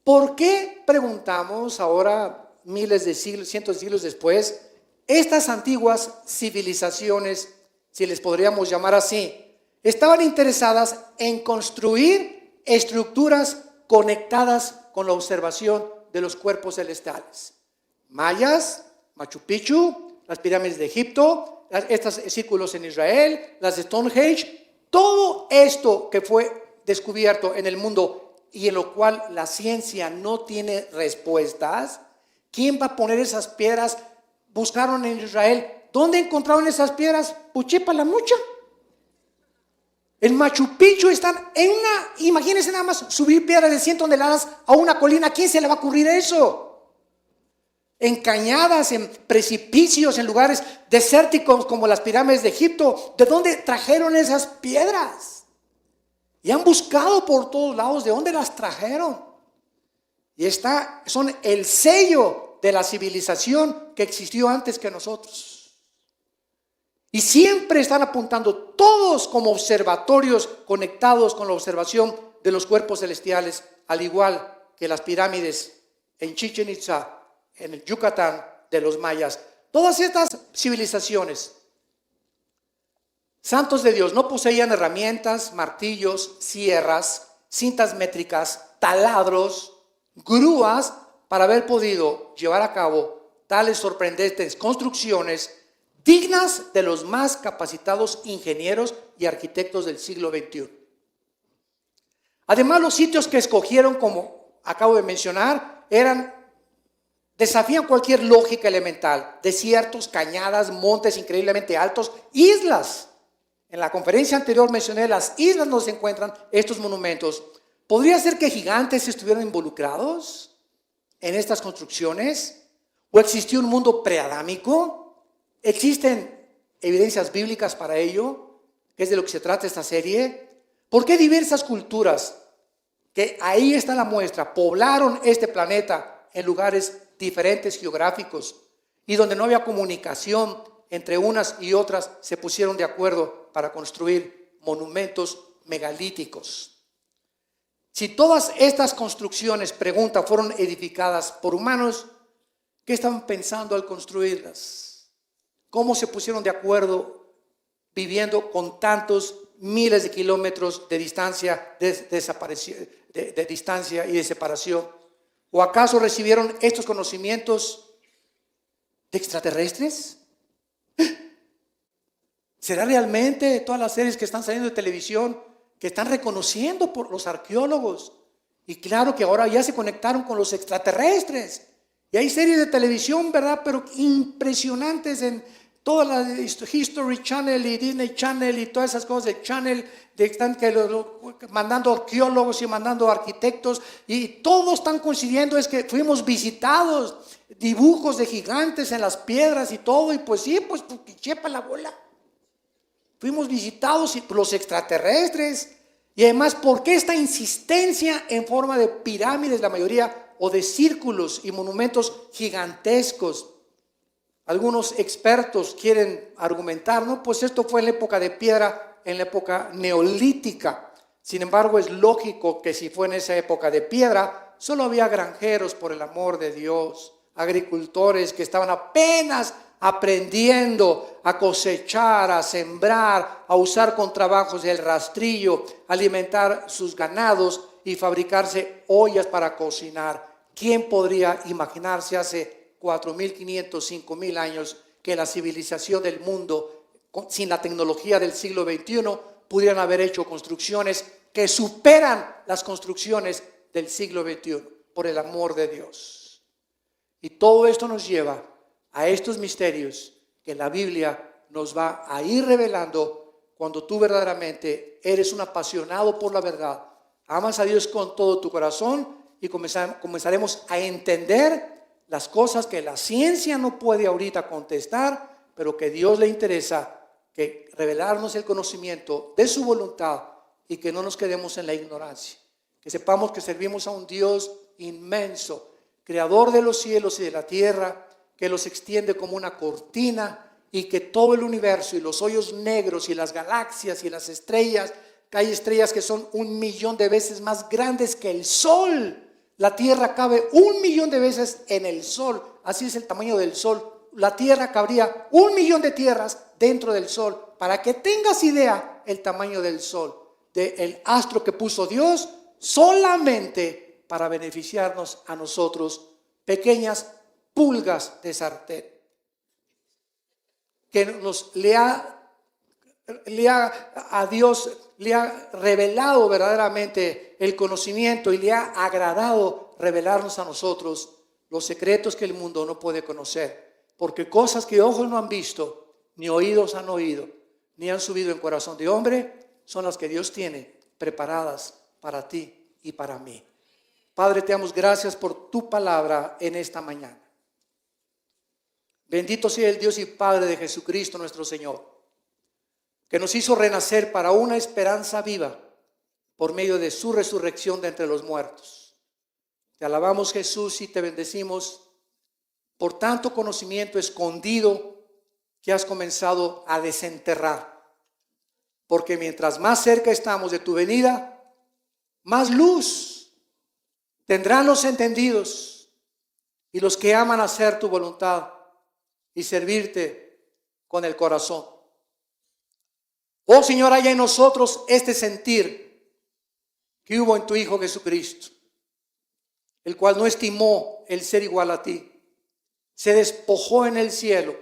¿Por qué, preguntamos ahora, miles de siglos, cientos de siglos después, estas antiguas civilizaciones, si les podríamos llamar así, estaban interesadas en construir estructuras conectadas con la observación de los cuerpos celestiales? Mayas, Machu Picchu, las pirámides de Egipto, estos círculos en Israel, las de Stonehenge, todo esto que fue descubierto en el mundo y en lo cual la ciencia no tiene respuestas. ¿Quién va a poner esas piedras? Buscaron en Israel. ¿Dónde encontraron esas piedras? Puchipa la mucha. En Machu Picchu están en una, imagínense nada más subir piedras de 100 toneladas a una colina. ¿A quién se le va a ocurrir eso? En cañadas, en precipicios, en lugares desérticos como las pirámides de Egipto. ¿De dónde trajeron esas piedras? Y han buscado por todos lados de dónde las trajeron. Y son el sello de la civilización que existió antes que nosotros. Y siempre están apuntando todos como observatorios conectados con la observación de los cuerpos celestiales, al igual que las pirámides en Chichén Itzá, en el Yucatán de los mayas. Todas estas civilizaciones, santos de Dios, no poseían herramientas, martillos, sierras, cintas métricas, taladros, grúas para haber podido llevar a cabo tales sorprendentes construcciones dignas de los más capacitados ingenieros y arquitectos del siglo XXI. Además, los sitios que escogieron, como acabo de mencionar, desafían cualquier lógica elemental: desiertos, cañadas, montes increíblemente altos, islas. En la conferencia anterior mencioné las islas donde se encuentran estos monumentos. ¿Podría ser que gigantes estuvieran involucrados en estas construcciones? ¿O existió un mundo preadámico? ¿Existen evidencias bíblicas para ello? ¿Que es de lo que se trata esta serie? ¿Por qué diversas culturas, que ahí está la muestra, poblaron este planeta en lugares diferentes geográficos y donde no había comunicación entre unas y otras, se pusieron de acuerdo para construir monumentos megalíticos? Si todas estas construcciones, pregunta, fueron edificadas por humanos, ¿qué estaban pensando al construirlas? ¿Cómo se pusieron de acuerdo viviendo con tantos miles de kilómetros de distancia, de distancia y de separación? ¿O acaso recibieron estos conocimientos de extraterrestres? ¿Será realmente todas las series que están saliendo de televisión que están reconociendo por los arqueólogos? Y claro que ahora ya se conectaron con los extraterrestres. Y hay series de televisión, ¿verdad? Pero impresionantes en toda la History Channel y Disney Channel y todas esas cosas de Channel, están mandando arqueólogos y mandando arquitectos, y todos están coincidiendo es que fuimos visitados, dibujos de gigantes en las piedras y todo, y pues sí, pues porque chepa la bola. Fuimos visitados por los extraterrestres. Y además, ¿por qué esta insistencia en forma de pirámides, la mayoría, o de círculos y monumentos gigantescos? Algunos expertos quieren argumentar, no, pues esto fue en la época de piedra, en la época neolítica. Sin embargo, es lógico que si fue en esa época de piedra, solo había granjeros, por el amor de Dios, agricultores que estaban apenas aprendiendo a cosechar, a sembrar, a usar con trabajos el rastrillo, alimentar sus ganados y fabricarse ollas para cocinar. ¿Quién podría imaginarse hace 4.500, 5.000 años que la civilización del mundo, sin la tecnología del siglo XXI, pudieran haber hecho construcciones que superan las construcciones del siglo XXI, por el amor de Dios? Y todo esto nos lleva a estos misterios que la Biblia nos va a ir revelando cuando tú verdaderamente eres un apasionado por la verdad, amas a Dios con todo tu corazón, y comenzaremos a entender las cosas que la ciencia no puede ahorita contestar, pero que Dios le interesa que revelarnos el conocimiento de su voluntad, y que no nos quedemos en la ignorancia, que sepamos que servimos a un Dios inmenso, creador de los cielos y de la tierra, que los extiende como una cortina, y que todo el universo y los hoyos negros y las galaxias y las estrellas, que hay estrellas que son 1.000.000 de veces más grandes que el sol. La tierra cabe 1.000.000 de veces en el sol, así es el tamaño del sol. La tierra cabría 1.000.000 de tierras dentro del sol, para que tengas idea el tamaño del sol, del astro que puso Dios solamente para beneficiarnos a nosotros, pequeñas pulgas de sartén, que a Dios le ha revelado verdaderamente el conocimiento, y le ha agradado revelarnos a nosotros los secretos que el mundo no puede conocer, porque cosas que ojos no han visto, ni oídos han oído, ni han subido en corazón de hombre, son las que Dios tiene preparadas para ti y para mí. Padre, te damos gracias por tu palabra en esta mañana. Bendito sea el Dios y Padre de Jesucristo nuestro Señor, que nos hizo renacer para una esperanza viva por medio de su resurrección de entre los muertos. Te alabamos, Jesús, y te bendecimos por tanto conocimiento escondido que has comenzado a desenterrar, porque mientras más cerca estamos de tu venida, más luz tendrán los entendidos y los que aman hacer tu voluntad y servirte con el corazón. Oh Señor, haya en nosotros este sentir que hubo en tu Hijo Jesucristo, el cual no estimó el ser igual a ti, se despojó en el cielo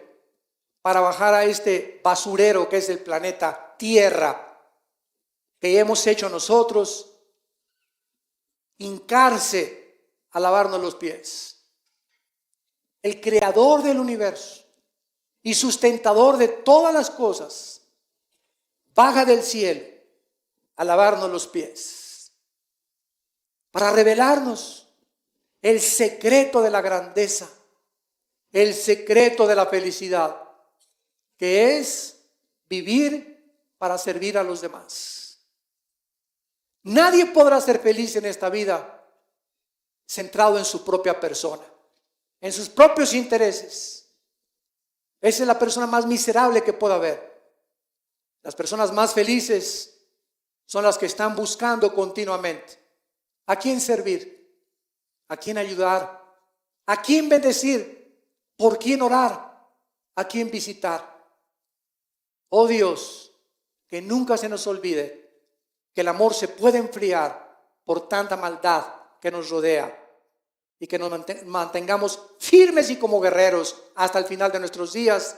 para bajar a este basurero que es el planeta Tierra, que hemos hecho nosotros, hincarse a lavarnos los pies. El creador del universo y sustentador de todas las cosas baja del cielo a lavarnos los pies para revelarnos el secreto de la grandeza el secreto de la felicidad, que es vivir para servir a los demás. Nadie podrá ser feliz en esta vida centrado en su propia persona, en sus propios intereses. Esa es la persona más miserable que pueda haber. Las personas más felices son las que están buscando continuamente a quién servir, a quién ayudar, a quién bendecir, por quién orar, a quién visitar. Oh Dios, que nunca se nos olvide que el amor se puede enfriar por tanta maldad que nos rodea, y que nos mantengamos firmes y como guerreros hasta el final de nuestros días.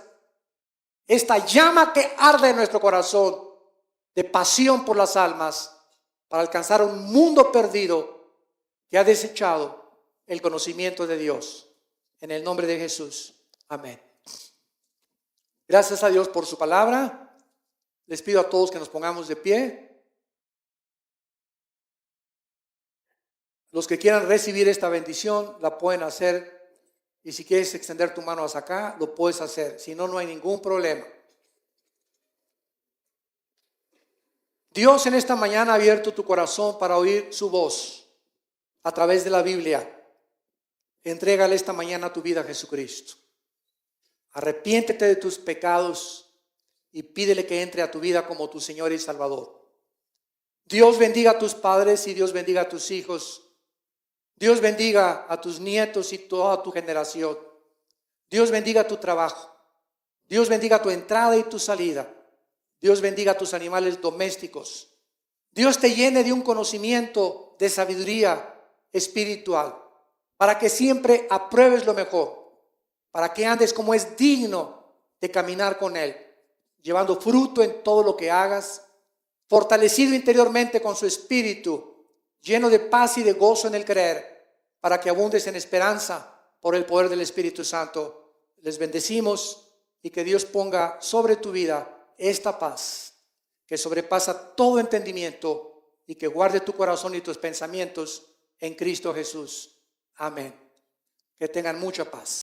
Esta llama que arde en nuestro corazón de pasión por las almas para alcanzar un mundo perdido que ha desechado el conocimiento de Dios. En el nombre de Jesús. Amén. Gracias a Dios por su palabra. Les pido a todos que nos pongamos de pie. Los que quieran recibir esta bendición la pueden hacer, y si quieres extender tu mano hacia acá, lo puedes hacer. Si no, no hay ningún problema. Dios en esta mañana ha abierto tu corazón para oír su voz a través de la Biblia. Entrégale esta mañana tu vida a Jesucristo. Arrepiéntete de tus pecados y pídele que entre a tu vida como tu Señor y Salvador. Dios bendiga a tus padres y Dios bendiga a tus hijos. Dios bendiga a tus nietos y toda tu generación. Dios bendiga tu trabajo. Dios bendiga tu entrada y tu salida. Dios bendiga a tus animales domésticos. Dios te llene de un conocimiento de sabiduría espiritual para que siempre apruebes lo mejor, para que andes como es digno de caminar con Él, llevando fruto en todo lo que hagas, fortalecido interiormente con su espíritu, lleno de paz y de gozo en el creer, para que abundes en esperanza por el poder del Espíritu Santo. Les bendecimos y que Dios ponga sobre tu vida esta paz que sobrepasa todo entendimiento y que guarde tu corazón y tus pensamientos en Cristo Jesús. Amén. Que tengan mucha paz.